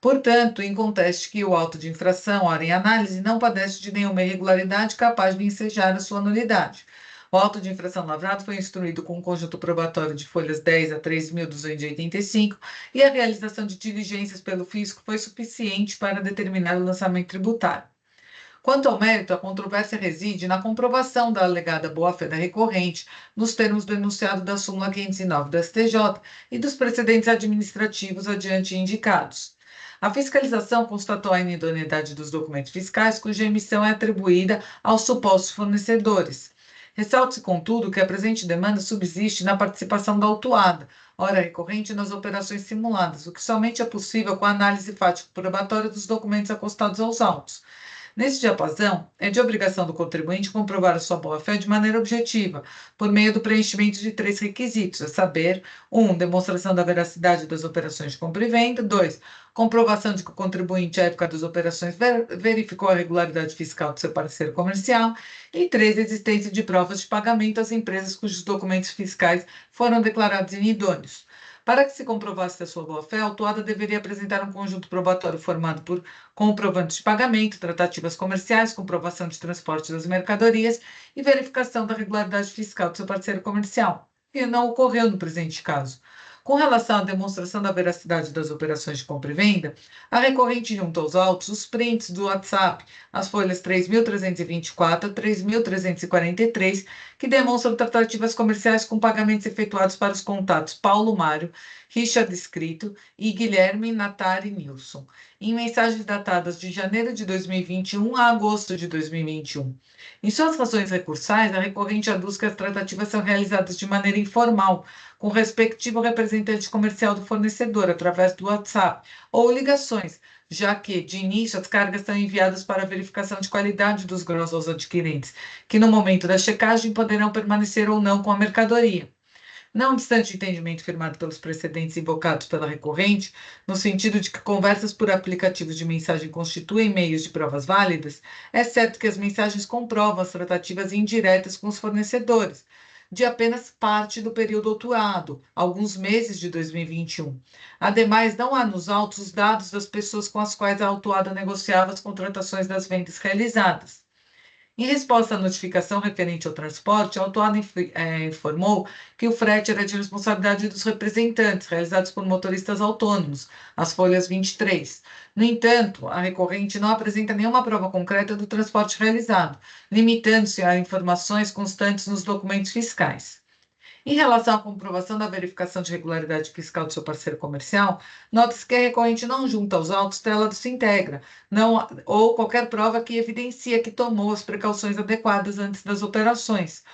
Portanto, inconteste que o auto de infração, ora em análise, não padece de nenhuma irregularidade capaz de ensejar a sua nulidade. O auto de infração lavrado foi instruído com um conjunto probatório de folhas 10 a 3.285 e a realização de diligências pelo fisco foi suficiente para determinar o lançamento tributário. Quanto ao mérito, a controvérsia reside na comprovação da alegada boa-fé da recorrente, nos termos do enunciado da súmula 509 do STJ e dos precedentes administrativos adiante indicados. A fiscalização constatou a inidoneidade dos documentos fiscais, cuja emissão é atribuída aos supostos fornecedores. Ressalta-se, contudo, que a presente demanda subsiste na participação da autuada, ora recorrente, nas operações simuladas, o que somente é possível com a análise fático-probatória dos documentos acostados aos autos. Nesse diapasão, é de obrigação do contribuinte comprovar a sua boa-fé de maneira objetiva, por meio do preenchimento de 3 requisitos, a saber, 1. Demonstração da veracidade das operações de compra e venda. 2. Comprovação de que o contribuinte, à época das operações, verificou a regularidade fiscal do seu parceiro comercial. E 3. Existência de provas de pagamento às empresas cujos documentos fiscais foram declarados inidôneos. Para que se comprovasse a sua boa-fé, a autuada deveria apresentar um conjunto probatório formado por comprovantes de pagamento, tratativas comerciais, comprovação de transporte das mercadorias e verificação da regularidade fiscal do seu parceiro comercial, que não ocorreu no presente caso. Com relação à demonstração da veracidade das operações de compra e venda, a recorrente junta aos autos os prints do WhatsApp, as folhas 3.324 a 3.343, que demonstram tratativas comerciais com pagamentos efetuados para os contatos Paulo Mário, Richard Escrito e Guilherme Natari Nilson, em mensagens datadas de janeiro de 2021 a agosto de 2021. Em suas razões recursais, a recorrente aduz que as tratativas são realizadas de maneira informal, com o respectivo representante comercial do fornecedor, através do WhatsApp, ou ligações, já que, de início, as cargas são enviadas para verificação de qualidade dos grãos aos adquirentes, que no momento da checagem poderão permanecer ou não com a mercadoria. Não obstante o entendimento firmado pelos precedentes invocados pela recorrente, no sentido de que conversas por aplicativos de mensagem constituem meios de provas válidas, é certo que as mensagens comprovam as tratativas indiretas com os fornecedores, de apenas parte do período autuado, alguns meses de 2021. Ademais, não há nos autos os dados das pessoas com as quais a autuada negociava as contratações das vendas realizadas. Em resposta à notificação referente ao transporte, a autuada informou que o frete era de responsabilidade dos representantes, realizados por motoristas autônomos, as folhas 23. No entanto, a recorrente não apresenta nenhuma prova concreta do transporte realizado, limitando-se a informações constantes nos documentos fiscais. Em relação à comprovação da verificação de regularidade fiscal do seu parceiro comercial, nota-se que a recorrente não junta aos autos tela do Sintegra, ou qualquer prova que evidencia que tomou as precauções adequadas antes das operações.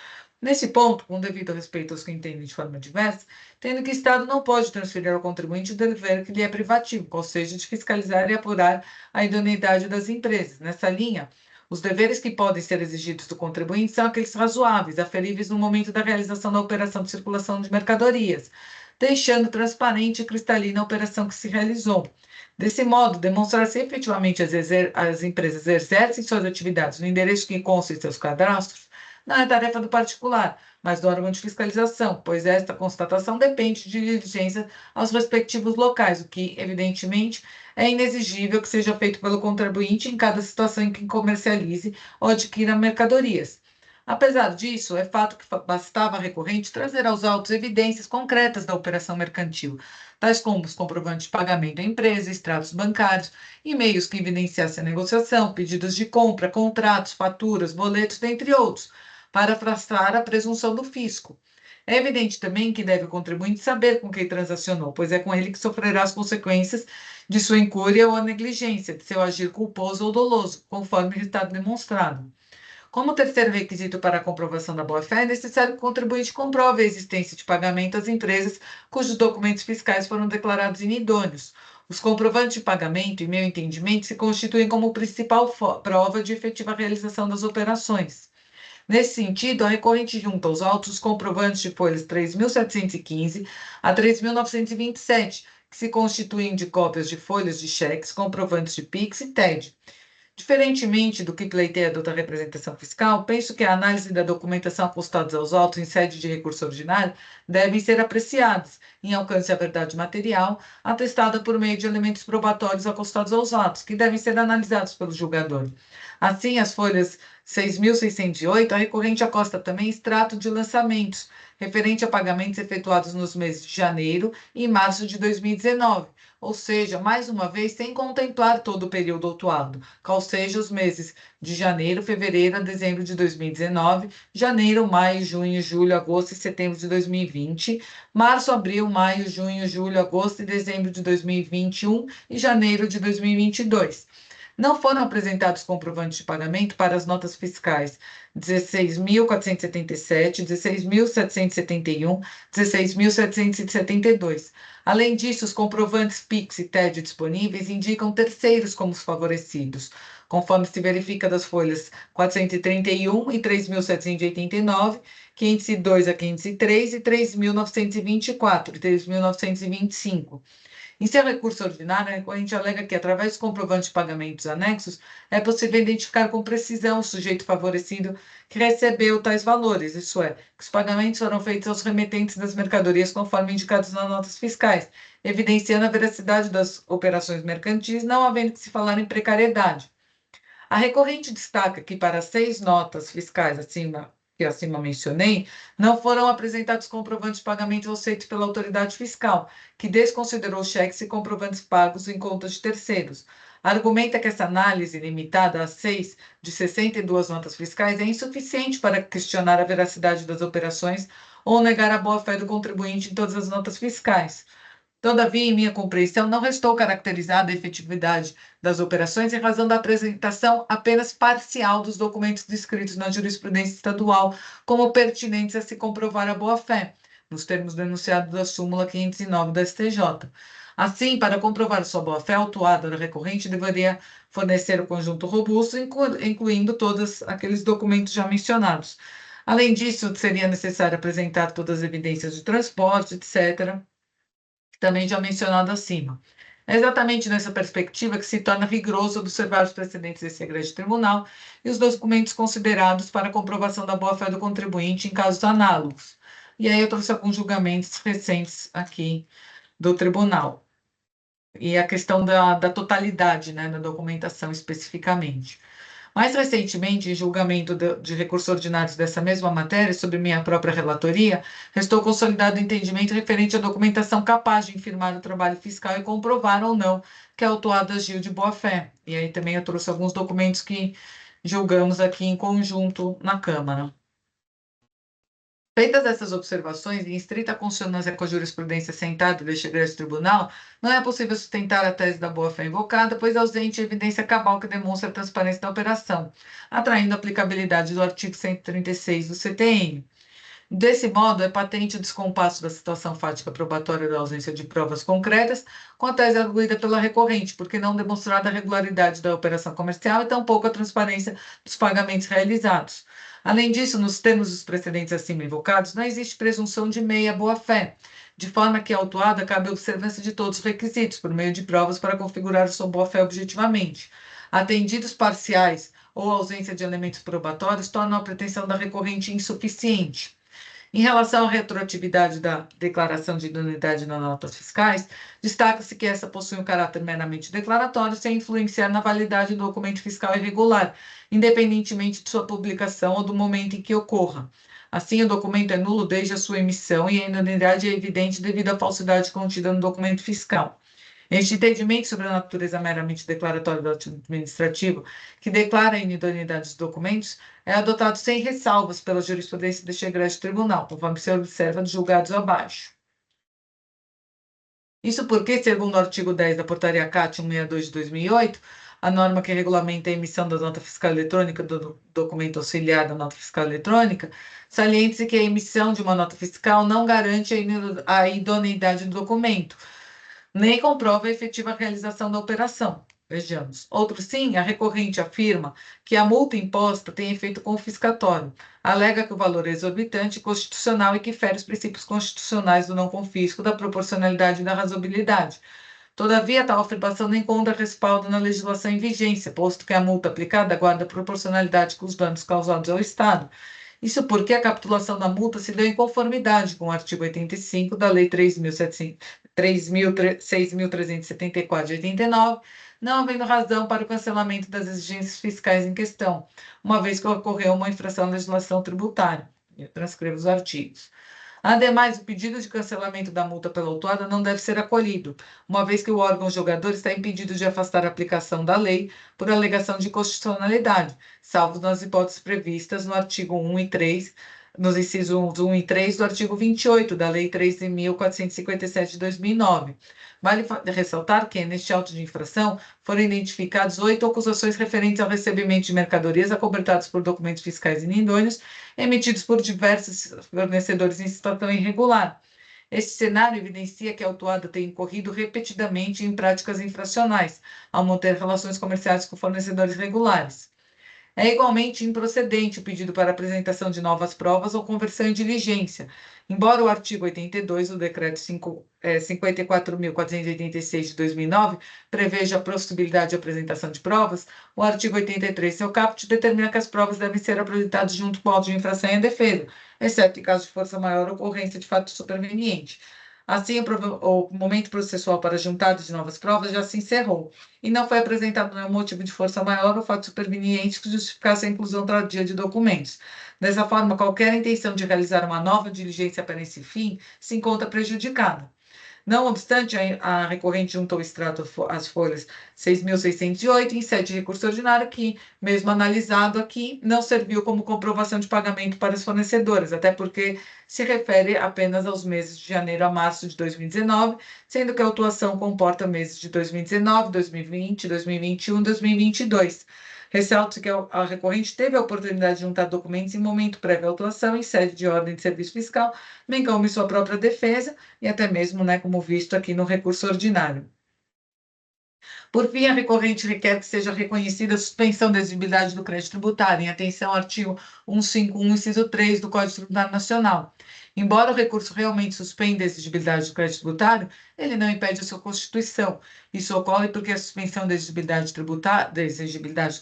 Nesse ponto, com devido respeito aos que entendem de forma diversa, tendo que o Estado não pode transferir ao contribuinte o dever que lhe é privativo, ou seja, de fiscalizar e apurar a idoneidade das empresas. Nessa linha, os deveres que podem ser exigidos do contribuinte são aqueles razoáveis, aferíveis no momento da realização da operação de circulação de mercadorias, deixando transparente e cristalina a operação que se realizou. Desse modo, demonstrar se efetivamente as empresas exercem suas atividades no endereço que consta em seus cadastros não é tarefa do particular, mas do órgão de fiscalização, pois esta constatação depende de diligência aos respectivos locais, o que, evidentemente, é inexigível que seja feito pelo contribuinte em cada situação em que comercialize ou adquira mercadorias. Apesar disso, é fato que bastava a recorrente trazer aos autos evidências concretas da operação mercantil, tais como os comprovantes de pagamento à empresa, extratos bancários, e-mails que evidenciassem a negociação, pedidos de compra, contratos, faturas, boletos, dentre outros, para afastar a presunção do fisco. É evidente também que deve o contribuinte saber com quem transacionou, pois é com ele que sofrerá as consequências de sua incúria ou negligência, de seu agir culposo ou doloso, conforme está demonstrado. Como terceiro requisito para a comprovação da boa-fé, é necessário que o contribuinte comprove a existência de pagamento às empresas cujos documentos fiscais foram declarados inidôneos. Os comprovantes de pagamento, em meu entendimento, se constituem como principal prova de efetiva realização das operações. Nesse sentido, a recorrente junta aos autos os comprovantes de folhas 3.715 a 3.927, que se constituem de cópias de folhas de cheques, comprovantes de PIX e TED. Diferentemente do que pleiteia a outra representação fiscal, penso que a análise da documentação apostados aos autos em sede de recurso ordinário devem ser apreciadas, em alcance à verdade material, atestada por meio de elementos probatórios acostados aos autos, que devem ser analisados pelo julgador. Assim, as folhas 6.608, a recorrente acosta também extrato de lançamentos, referente a pagamentos efetuados nos meses de janeiro e março de 2019, ou seja, mais uma vez, sem contemplar todo o período autuado, qual seja os meses de janeiro, fevereiro a dezembro de 2019, janeiro, maio, junho, julho, agosto e setembro de 2020, março, abril, maio, junho, julho, agosto e dezembro de 2021 e janeiro de 2022. Não foram apresentados comprovantes de pagamento para as notas fiscais 16.477, 16.771, 16.772. Além disso, os comprovantes PIX e TED disponíveis indicam terceiros como os favorecidos, conforme se verifica das folhas 431 e 3.789, 502 a 503 e 3.924 e 3.925. Em seu recurso ordinário, a recorrente alega que, através dos comprovantes de pagamentos anexos, é possível identificar com precisão o sujeito favorecido que recebeu tais valores, isso é, que os pagamentos foram feitos aos remetentes das mercadorias conforme indicados nas notas fiscais, evidenciando a veracidade das operações mercantis, não havendo que se falar em precariedade. A recorrente destaca que, para 6 notas fiscais que acima mencionei, não foram apresentados comprovantes de pagamento aceitos pela autoridade fiscal, que desconsiderou cheques e comprovantes pagos em contas de terceiros. Argumenta que essa análise limitada a 6 de 62 notas fiscais é insuficiente para questionar a veracidade das operações ou negar a boa-fé do contribuinte em todas as notas fiscais. Todavia, em minha compreensão, não restou caracterizada a efetividade das operações em razão da apresentação apenas parcial dos documentos descritos na jurisprudência estadual como pertinentes a se comprovar a boa-fé, nos termos denunciados da súmula 509 da STJ. Assim, para comprovar sua boa-fé, o autuado recorrente deveria fornecer o conjunto robusto, incluindo todos aqueles documentos já mencionados. Além disso, seria necessário apresentar todas as evidências de transporte, etc., também já mencionado acima. É exatamente nessa perspectiva que se torna rigoroso observar os precedentes desse egresso tribunal e os documentos considerados para a comprovação da boa-fé do contribuinte em casos análogos. E aí eu trouxe alguns julgamentos recentes aqui do tribunal. E a questão da totalidade, né, da documentação especificamente. Mais recentemente, em julgamento de recursos ordinários dessa mesma matéria, sobre minha própria relatoria, restou consolidado o entendimento referente à documentação capaz de infirmar o trabalho fiscal e comprovar ou não que a autuada agiu de boa-fé. E aí também eu trouxe alguns documentos que julgamos aqui em conjunto na Câmara. Feitas essas observações, em estrita consonância com a jurisprudência assentada deste egresso tribunal, não é possível sustentar a tese da boa-fé invocada, pois ausente evidência cabal que demonstra a transparência da operação, atraindo a aplicabilidade do artigo 136 do CTN. Desse modo, é patente o descompasso da situação fática probatória da ausência de provas concretas com a tese arguida pela recorrente, porque não demonstrada a regularidade da operação comercial e tampouco a transparência dos pagamentos realizados. Além disso, nos termos dos precedentes acima invocados, não existe presunção de meia boa-fé, de forma que a autuada cabe a observância de todos os requisitos, por meio de provas para configurar sua boa-fé objetivamente. Atendidos parciais ou ausência de elementos probatórios, tornam a pretensão da recorrente insuficiente. Em relação à retroatividade da declaração de idoneidade nas notas fiscais, destaca-se que essa possui um caráter meramente declaratório, sem influenciar na validade do documento fiscal irregular, independentemente de sua publicação ou do momento em que ocorra. Assim, o documento é nulo desde a sua emissão e a idoneidade é evidente devido à falsidade contida no documento fiscal. Este entendimento sobre a natureza meramente declaratória do ato administrativo, que declara a inidoneidade dos documentos, é adotado sem ressalvas pela jurisprudência deste egresso tribunal, conforme se observa nos julgados abaixo. Isso porque, segundo o artigo 10 da Portaria CAT 162 de 2008, a norma que regulamenta a emissão da nota fiscal eletrônica do documento auxiliar da nota fiscal eletrônica, saliente-se que a emissão de uma nota fiscal não garante a idoneidade do documento, nem comprova a efetiva realização da operação. Vejamos. Outro sim, a recorrente afirma que a multa imposta tem efeito confiscatório. Alega que o valor é exorbitante e constitucional e que fere os princípios constitucionais do não confisco, da proporcionalidade e da razoabilidade. Todavia, tal afirmação não encontra respaldo na legislação em vigência, posto que a multa aplicada guarda proporcionalidade com os danos causados ao Estado. Isso porque a capitulação da multa se deu em conformidade com o artigo 85 da Lei 3.6.374 de 89, não havendo razão para o cancelamento das exigências fiscais em questão, uma vez que ocorreu uma infração à legislação tributária. Eu transcrevo os artigos. Ademais, o pedido de cancelamento da multa pela autuada não deve ser acolhido, uma vez que o órgão julgador está impedido de afastar a aplicação da lei por alegação de inconstitucionalidade, salvo nas hipóteses previstas no artigo 1 e 3, nos incisos 1 e 3 do artigo 28 da Lei 13.457 de 2009. Vale ressaltar que, neste auto de infração, foram identificadas 8 acusações referentes ao recebimento de mercadorias acobertadas por documentos fiscais inidôneos emitidos por diversos fornecedores em situação irregular. Este cenário evidencia que a autuada tem incorrido repetidamente em práticas infracionais, ao manter relações comerciais com fornecedores regulares. É igualmente improcedente o pedido para apresentação de novas provas ou conversão em diligência, embora o artigo 82 do Decreto 54.486 de 2009 preveja a possibilidade de apresentação de provas. O artigo 83, seu caput, determina que as provas devem ser apresentadas junto com o auto de infração e a defesa, exceto em caso de força maior ou ocorrência de fato superveniente. Assim, o momento processual para a juntada de novas provas já se encerrou, e não foi apresentado nenhum motivo de força maior ou fato superveniente que justificasse a inclusão tardia de documentos. Dessa forma, qualquer intenção de realizar uma nova diligência para esse fim se encontra prejudicada. Não obstante, a recorrente juntou o extrato às folhas 6.608 em sede de recurso ordinário, que, mesmo analisado aqui, não serviu como comprovação de pagamento para os fornecedores, até porque se refere apenas aos meses de janeiro a março de 2019, sendo que a autuação comporta meses de 2019, 2020, 2021 e 2022. Ressalto que a recorrente teve a oportunidade de juntar documentos em momento prévio à autuação, em sede de ordem de serviço fiscal, bem como em sua própria defesa, e até mesmo, como visto aqui no recurso ordinário. Por fim, a recorrente requer que seja reconhecida a suspensão da exigibilidade do crédito tributário, em atenção ao artigo 151, inciso 3 do Código Tributário Nacional. Embora o recurso realmente suspenda a exigibilidade do crédito tributário, ele não impede a sua constituição. Isso ocorre porque a suspensão da exigibilidade do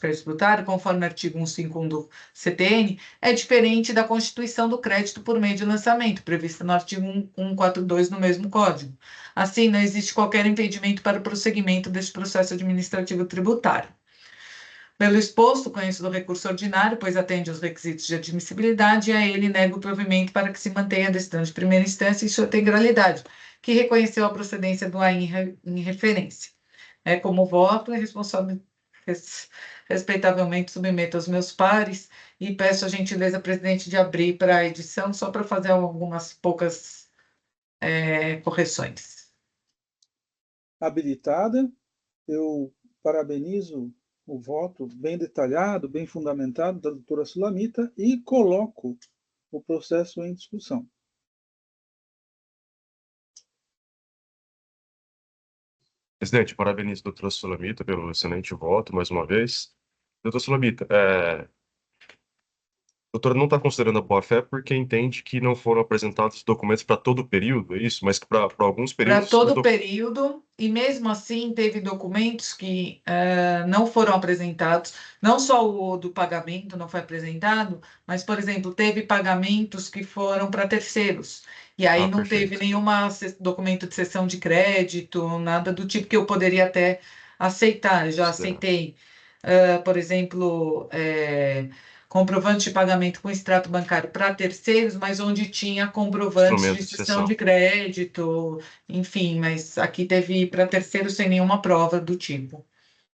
crédito tributário, conforme o artigo 151 do CTN, é diferente da constituição do crédito por meio de lançamento, prevista no artigo 142 no mesmo Código. Assim, não existe qualquer impedimento para o prosseguimento deste processo administrativo tributário. Pelo exposto, conheço do recurso ordinário, pois atende aos requisitos de admissibilidade, e a ele nego o provimento para que se mantenha a decisão de primeira instância em sua integralidade, que reconheceu a procedência do AI em referência. Como voto, respeitavelmente submeto aos meus pares e peço a gentileza, presidente, de abrir para a edição, só para fazer algumas poucas correções. Habilitada, eu parabenizo o voto bem detalhado, bem fundamentado da doutora Sulamita e coloco o processo em discussão. Presidente, parabenizo a doutora Sulamita pelo excelente voto, mais uma vez. Doutora Sulamita, a doutora não está considerando a boa-fé porque entende que não foram apresentados documentos para todo o período, é isso? Mas que para alguns períodos... Para todo o período, e mesmo assim teve documentos que não foram apresentados, não só o do pagamento não foi apresentado, mas, por exemplo, teve pagamentos que foram para terceiros, e aí não perfeito. teve nenhum documento de cessão de crédito, nada do tipo que eu poderia até aceitar, eu já aceitei. Por exemplo, comprovante de pagamento com extrato bancário para terceiros, mas onde tinha comprovante de cessão de crédito, enfim, mas aqui teve para terceiros sem nenhuma prova do tipo.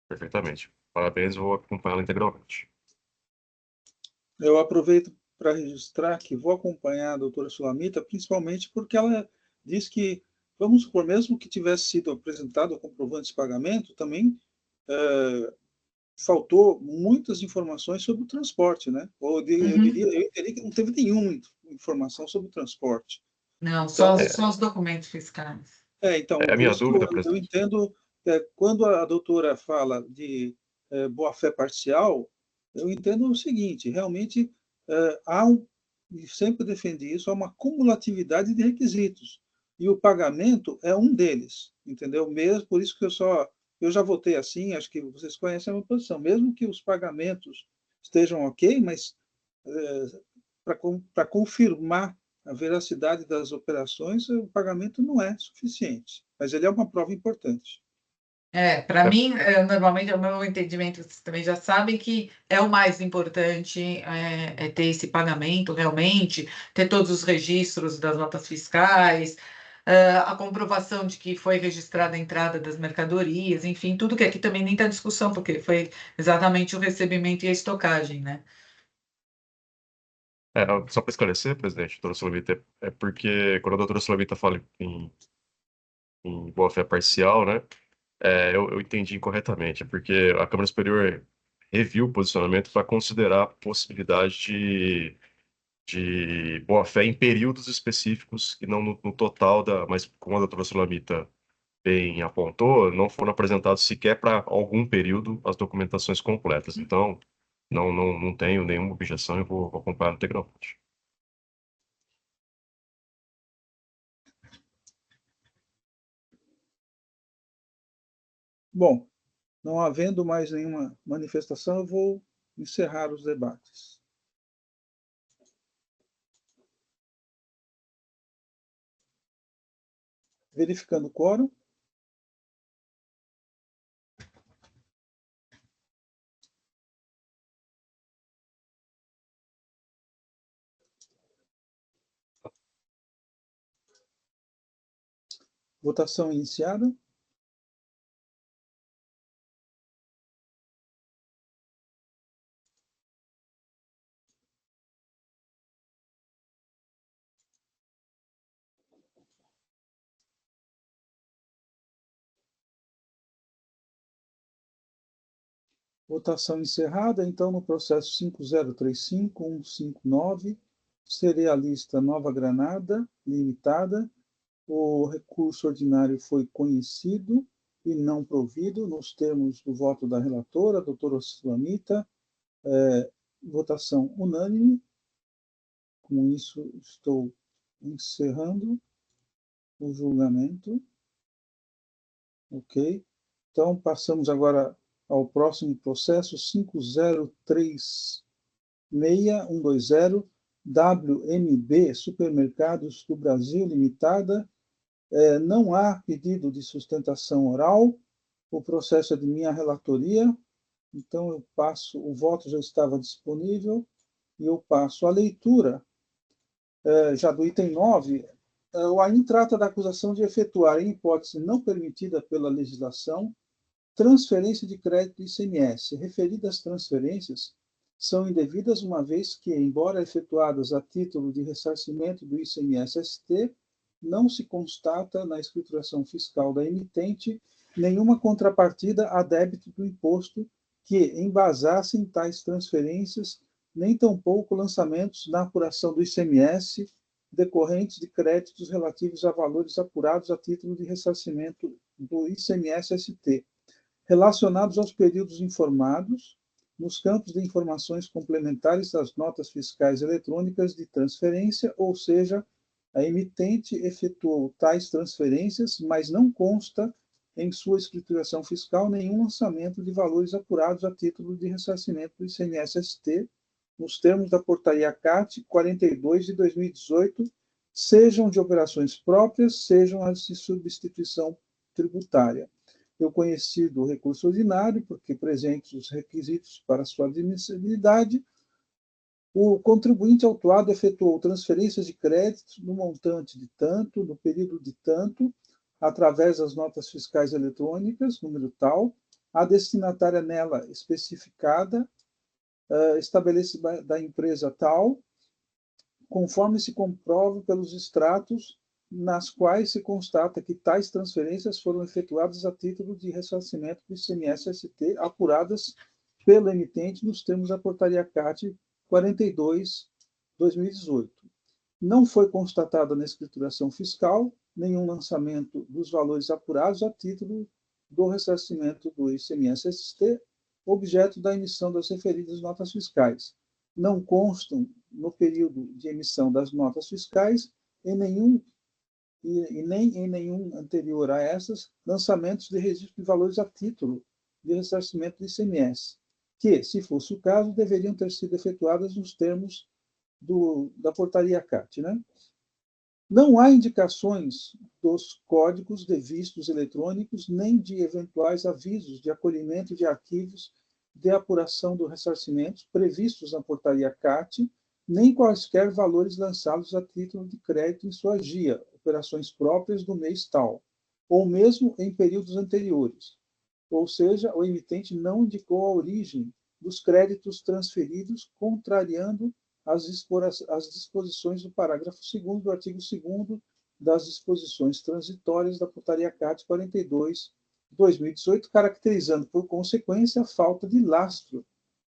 Perfeitamente. Parabéns, vou acompanhá-la integralmente. Eu aproveito para registrar que vou acompanhar a doutora Sulamita, principalmente porque ela diz que, vamos supor, mesmo que tivesse sido apresentado o comprovante de pagamento, também faltou muitas informações sobre o transporte, né? Eu entendi que não teve nenhuma informação sobre o transporte. Não, só os documentos fiscais. Então, a minha dúvida, eu entendo, quando a doutora fala de boa-fé parcial, eu entendo o seguinte, realmente e sempre defendi isso, há uma cumulatividade de requisitos, e o pagamento é um deles, entendeu? Mesmo, por isso que eu já votei assim, acho que vocês conhecem a minha posição, mesmo que os pagamentos estejam ok, mas para confirmar a veracidade das operações, o pagamento não é suficiente, mas ele é uma prova importante. Para mim, normalmente, o meu entendimento, vocês também já sabem que é o mais importante, é ter esse pagamento realmente, ter todos os registros das notas fiscais, a comprovação de que foi registrada a entrada das mercadorias, enfim, tudo que aqui também nem está em discussão, porque foi exatamente o recebimento e a estocagem, né? Só para esclarecer, presidente, doutora Sulamita, é porque quando a doutora Sulamita fala em boa-fé parcial, né? Eu entendi incorretamente, é porque a Câmara Superior reviu o posicionamento para considerar a possibilidade de boa-fé em períodos específicos e não no total mas como a doutora Sulamita bem apontou, não foram apresentados sequer para algum período as documentações completas. Então, não tenho nenhuma objeção e vou acompanhar integralmente. Bom, não havendo mais nenhuma manifestação, eu vou encerrar os debates. Verificando o quórum. Votação iniciada. Votação encerrada. Então, no processo 5035.159, Cerealista Nova Granada, Limitada, o recurso ordinário foi conhecido e não provido nos termos do voto da relatora, doutora Sulamita, votação unânime. Com isso, estou encerrando o julgamento. Ok? Então, passamos agora ao próximo processo, 5036.120, WMB Supermercados do Brasil Limitada. Não há pedido de sustentação oral, o processo é de minha relatoria, então eu passo, o voto já estava disponível, e eu passo a leitura, já do item 9, o AIN trata da acusação de efetuar, em hipótese não permitida pela legislação, transferência de crédito ICMS. Referidas transferências são indevidas uma vez que, embora efetuadas a título de ressarcimento do ICMS-ST, não se constata na escrituração fiscal da emitente nenhuma contrapartida a débito do imposto que embasassem tais transferências, nem tampouco lançamentos na apuração do ICMS decorrentes de créditos relativos a valores apurados a título de ressarcimento do ICMS-ST, relacionados aos períodos informados, nos campos de informações complementares das notas fiscais eletrônicas de transferência, ou seja, a emitente efetuou tais transferências, mas não consta em sua escrituração fiscal nenhum lançamento de valores apurados a título de ressarcimento do ICMS-ST, nos termos da Portaria CAT 42 de 2018, sejam de operações próprias, sejam as de substituição tributária. Eu conheci do recurso ordinário, porque presentes os requisitos para sua admissibilidade, o contribuinte autuado efetuou transferências de crédito no montante de tanto, no período de tanto, através das notas fiscais eletrônicas, número tal, a destinatária nela especificada, estabelecida da empresa tal, conforme se comprova pelos extratos nas quais se constata que tais transferências foram efetuadas a título de ressarcimento do ICMS-ST apuradas pelo emitente nos termos da Portaria CAT 42, 2018. Não foi constatada na escrituração fiscal nenhum lançamento dos valores apurados a título do ressarcimento do ICMS-ST, objeto da emissão das referidas notas fiscais. Não constam, no período de emissão das notas fiscais, nem em nenhum anterior a essas, lançamentos de registro de valores a título de ressarcimento do ICMS, que, se fosse o caso, deveriam ter sido efetuadas nos termos da Portaria CAT, né? Não há indicações dos códigos de vistos eletrônicos nem de eventuais avisos de acolhimento de arquivos de apuração do ressarcimento previstos na portaria CAT, nem quaisquer valores lançados a título de crédito em sua GIA, operações próprias do mês tal, ou mesmo em períodos anteriores. Ou seja, o emitente não indicou a origem dos créditos transferidos, contrariando as disposições do parágrafo 2º do artigo 2º das disposições transitórias da portaria CAT 42, 2018, caracterizando, por consequência, a falta de lastro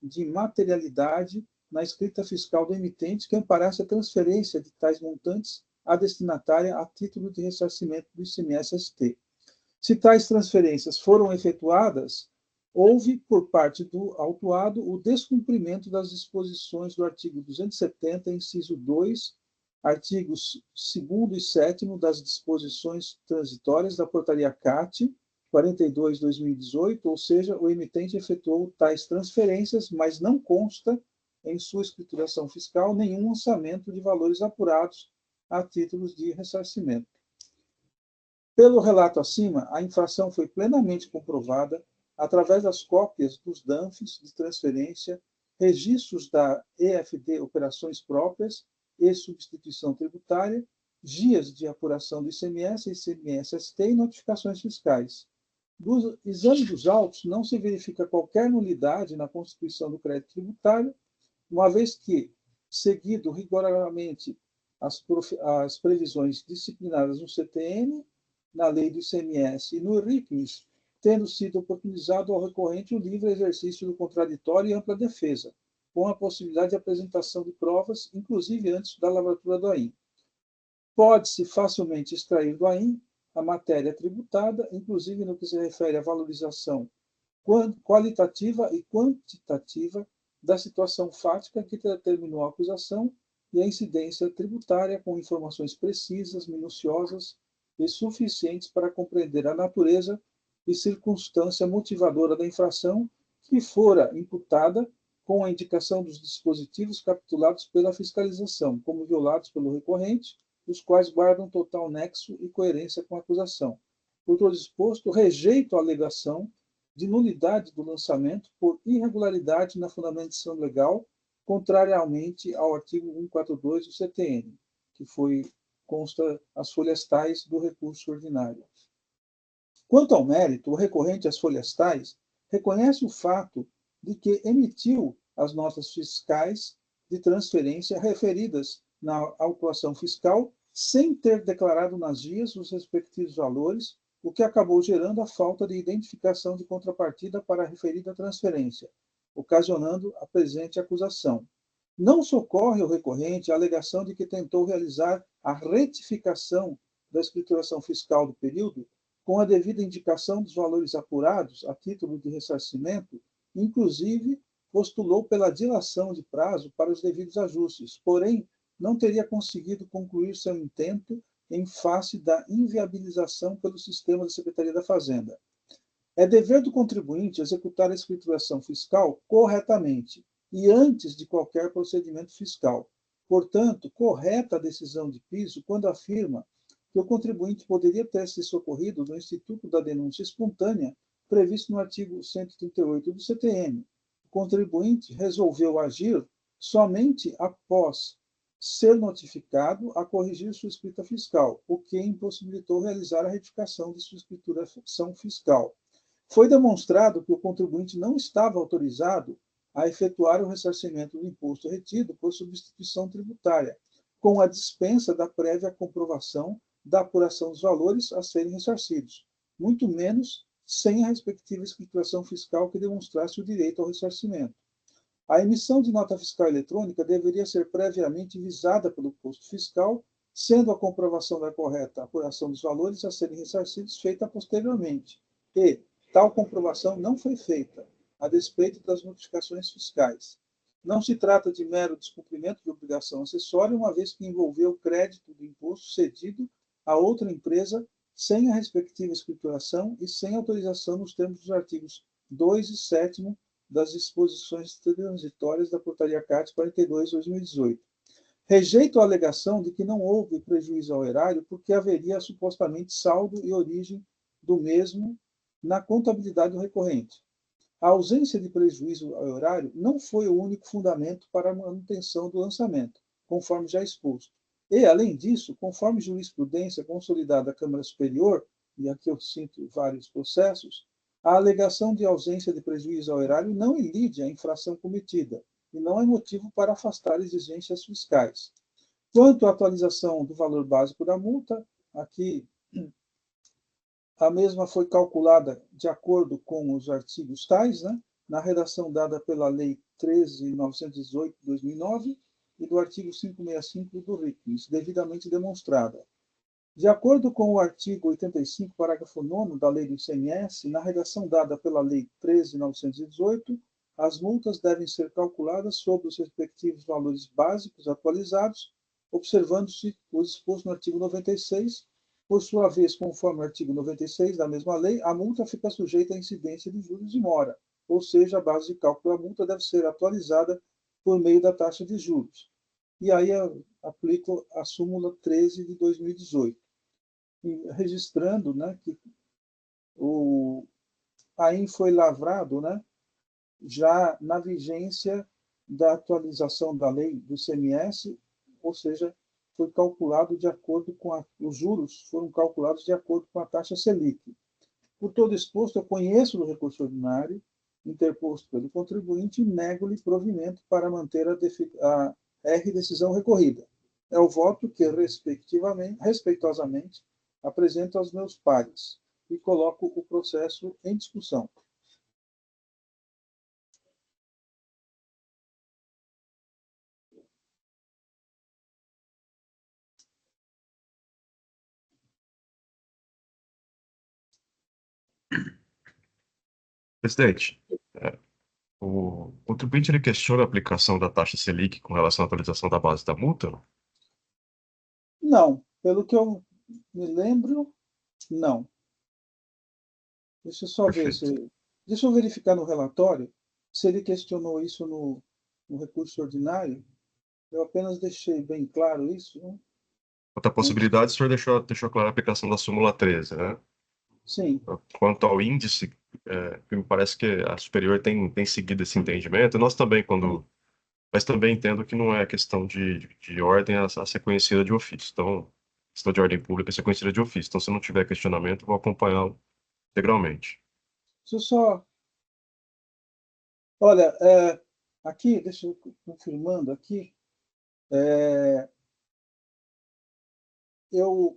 de materialidade na escrita fiscal do emitente que amparasse a transferência de tais montantes à destinatária a título de ressarcimento do ICMS-ST. Se tais transferências foram efetuadas, houve, por parte do autuado, o descumprimento das disposições do artigo 270, inciso 2, artigos 2º e 7º das disposições transitórias da portaria CAT 42/2018, ou seja, o emitente efetuou tais transferências, mas não consta em sua escrituração fiscal nenhum lançamento de valores apurados a títulos de ressarcimento. Pelo relato acima, a infração foi plenamente comprovada através das cópias dos DANFs de transferência, registros da EFD Operações Próprias e Substituição Tributária, guias de apuração do ICMS e ICMS-ST e notificações fiscais. Do exame dos autos, não se verifica qualquer nulidade na constituição do crédito tributário, uma vez que, seguido rigorosamente as previsões disciplinadas no CTN, na lei do ICMS e no RICMS, tendo sido oportunizado ao recorrente o livre exercício do contraditório e ampla defesa, com a possibilidade de apresentação de provas, inclusive antes da lavratura do AIM. Pode-se facilmente extrair do AIM a matéria tributada, inclusive no que se refere à valorização qualitativa e quantitativa da situação fática que determinou a acusação e a incidência tributária com informações precisas, minuciosas e suficientes para compreender a natureza e circunstância motivadora da infração que fora imputada com a indicação dos dispositivos capitulados pela fiscalização, como violados pelo recorrente, os quais guardam total nexo e coerência com a acusação. Por todo exposto, rejeito a alegação de nulidade do lançamento por irregularidade na fundamentação legal, contrariamente ao artigo 142 do CTN, que consta as folhas tais do recurso ordinário. Quanto ao mérito, o recorrente às folhas tais reconhece o fato de que emitiu as notas fiscais de transferência referidas na autuação fiscal sem ter declarado nas guias os respectivos valores, o que acabou gerando a falta de identificação de contrapartida para a referida transferência, ocasionando a presente acusação. Não socorre ao recorrente a alegação de que tentou realizar a retificação da escrituração fiscal do período com a devida indicação dos valores apurados a título de ressarcimento, inclusive postulou pela dilação de prazo para os devidos ajustes, porém não teria conseguido concluir seu intento em face da inviabilização pelo sistema da Secretaria da Fazenda. É dever do contribuinte executar a escrituração fiscal corretamente e antes de qualquer procedimento fiscal. Portanto, correta a decisão de piso quando afirma que o contribuinte poderia ter se socorrido do Instituto da Denúncia Espontânea, previsto no artigo 138 do CTN. O contribuinte resolveu agir somente após ser notificado a corrigir sua escrita fiscal, o que impossibilitou realizar a retificação de sua escrituração fiscal. Foi demonstrado que o contribuinte não estava autorizado a efetuar o ressarcimento do imposto retido por substituição tributária, com a dispensa da prévia comprovação da apuração dos valores a serem ressarcidos, muito menos sem a respectiva escrituração fiscal que demonstrasse o direito ao ressarcimento. A emissão de nota fiscal eletrônica deveria ser previamente visada pelo posto fiscal, sendo a comprovação da correta apuração dos valores a serem ressarcidos feita posteriormente. E tal comprovação não foi feita, a despeito das notificações fiscais. Não se trata de mero descumprimento de obrigação acessória, uma vez que envolveu crédito do imposto cedido a outra empresa sem a respectiva escrituração e sem autorização nos termos dos artigos 2 e 7º das disposições transitórias da Portaria CAT 42/2018. Rejeito a alegação de que não houve prejuízo ao erário porque haveria supostamente saldo e origem do mesmo na contabilidade do recorrente. A ausência de prejuízo ao erário não foi o único fundamento para a manutenção do lançamento, conforme já exposto. E, além disso, conforme jurisprudência consolidada da Câmara Superior, e aqui eu cito vários processos, a alegação de ausência de prejuízo ao erário não ilide a infração cometida e não é motivo para afastar exigências fiscais. Quanto à atualização do valor básico da multa, aqui a mesma foi calculada de acordo com os artigos tais, né, na redação dada pela Lei 13.918 de 2009 e do artigo 565 do RICMES, devidamente demonstrada. De acordo com o artigo 85, parágrafo 9º da Lei do ICMS, na redação dada pela Lei 13.918, as multas devem ser calculadas sobre os respectivos valores básicos atualizados, observando-se o disposto no artigo 96. Por sua vez, conforme o artigo 96 da mesma lei, a multa fica sujeita à incidência de juros e mora, ou seja, a base de cálculo da multa deve ser atualizada por meio da taxa de juros. E aí aplico a súmula 13 de 2018, registrando, né, que aí foi lavrado, né, já na vigência da atualização da lei do ICMS, ou seja, foi calculado de acordo com os juros foram calculados de acordo com a taxa Selic. Por todo exposto, eu conheço do recurso ordinário interposto pelo contribuinte e nego-lhe provimento para manter a decisão recorrida. É o voto que, respeitosamente, apresento aos meus pares e coloco o processo em discussão. Presidente, o contribuinte ele questiona a aplicação da taxa Selic com relação à atualização da base da multa? Não, pelo que eu me lembro, não. Deixa eu só ver se. Deixa eu verificar no relatório se ele questionou isso no recurso ordinário. Eu apenas deixei bem claro isso, né? Outra possibilidade, o senhor deixou clara a aplicação da súmula 13, né? Sim. Quanto ao índice, me parece que a superior tem seguido esse entendimento. Nós também, mas também entendo que não é questão de ordem a ser conhecida de ofício. Então, questão de ordem pública a ser conhecida de ofício. Então, se não tiver questionamento, vou acompanhá-lo integralmente. Deixa eu só. Olha, aqui, deixa eu confirmando aqui. No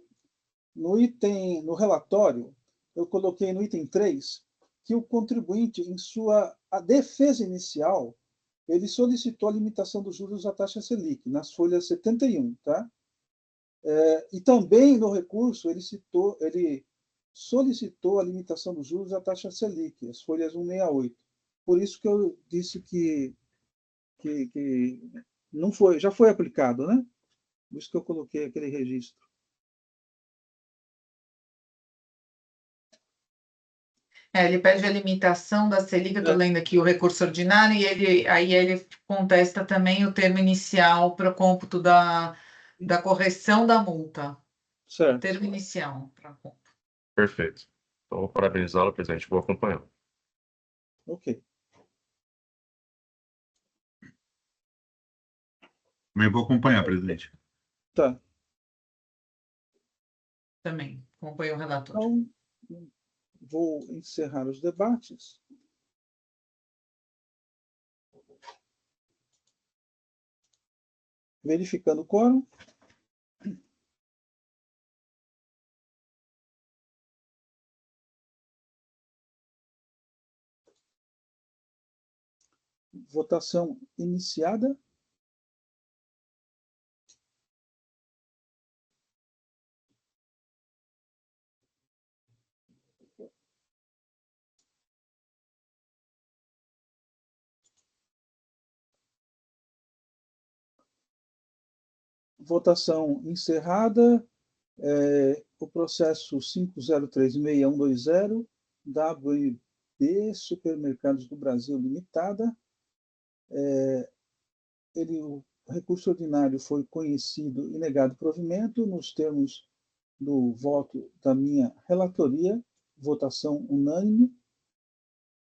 relatório, eu coloquei no item 3 que o contribuinte, em sua defesa inicial, ele solicitou a limitação dos juros à taxa Selic, nas folhas 71, tá? E também no recurso ele solicitou a limitação dos juros à taxa Selic, as folhas 168. Por isso que eu disse que não foi, já foi aplicado, né? Por isso que eu coloquei aquele registro. Ele pede a limitação da Selic, eu estou lendo aqui o recurso ordinário, e aí ele contesta também o termo inicial para o cômputo da correção da multa. Certo. Termo inicial para cômputo. Perfeito. Então, vou parabenizá-lo, presidente. Vou acompanhá-lo. Ok. Também vou acompanhar, presidente. Tá. Também, acompanho o relator. Então, vou encerrar os debates. Verificando o quórum. Votação iniciada. Votação encerrada. O processo 5036120, WB Supermercados do Brasil Limitada. recurso ordinário foi conhecido e negado provimento nos termos do voto da minha relatoria, votação unânime.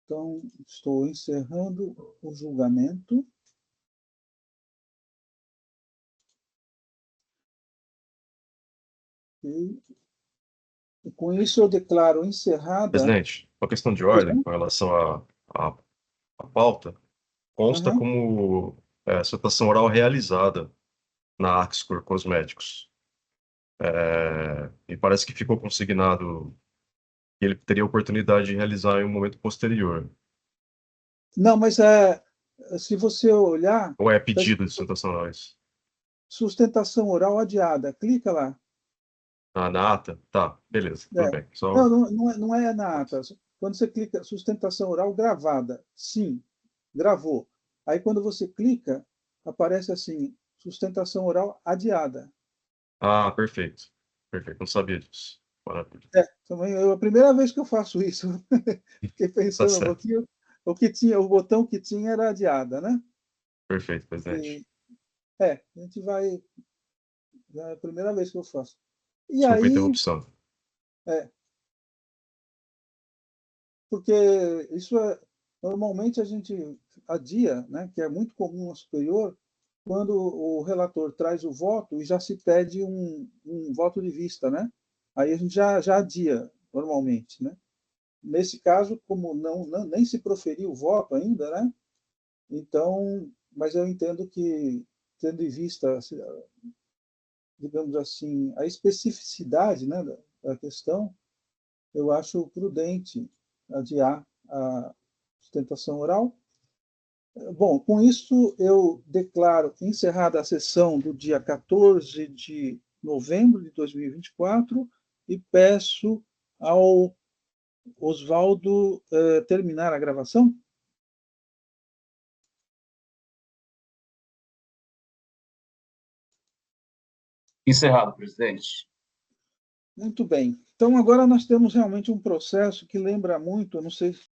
Então, estou encerrando o julgamento. E com isso eu declaro encerrada... Presidente, uma questão de ordem com relação à pauta, consta como citação oral realizada na Axcor Cosméticos. E parece que ficou consignado que ele teria a oportunidade de realizar em um momento posterior. Não, mas se você olhar... Ou é pedido de sustentação oral isso? Sustentação oral adiada. Clica lá. Na ata? Tá, beleza, tudo bem. Só... Não é na ata. Quando você clica sustentação oral gravada, sim, gravou. Aí quando você clica, aparece assim, sustentação oral adiada. Ah, perfeito. Perfeito, não sabia disso. Maravilha. Também é a primeira vez que eu faço isso. Fiquei pensando, Tá o botão que tinha era adiada, né? Perfeito, presidente. A gente vai... É a primeira vez que eu faço. E Desculpa a aí... interrupção. Porque isso normalmente a gente adia, né, que é muito comum no superior, quando o relator traz o voto e já se pede um voto de vista, né? Aí a gente já adia normalmente, né? Nesse caso, como nem se proferiu o voto ainda, né? Então, mas eu entendo que, tendo em vista, digamos assim, a especificidade, né, da questão, eu acho prudente adiar a sustentação oral. Bom, com isso, eu declaro encerrada a sessão do dia 14 de novembro de 2024 e peço ao Oswaldo terminar a gravação. Encerrado, presidente. Muito bem. Então, agora nós temos realmente um processo que lembra muito, eu não sei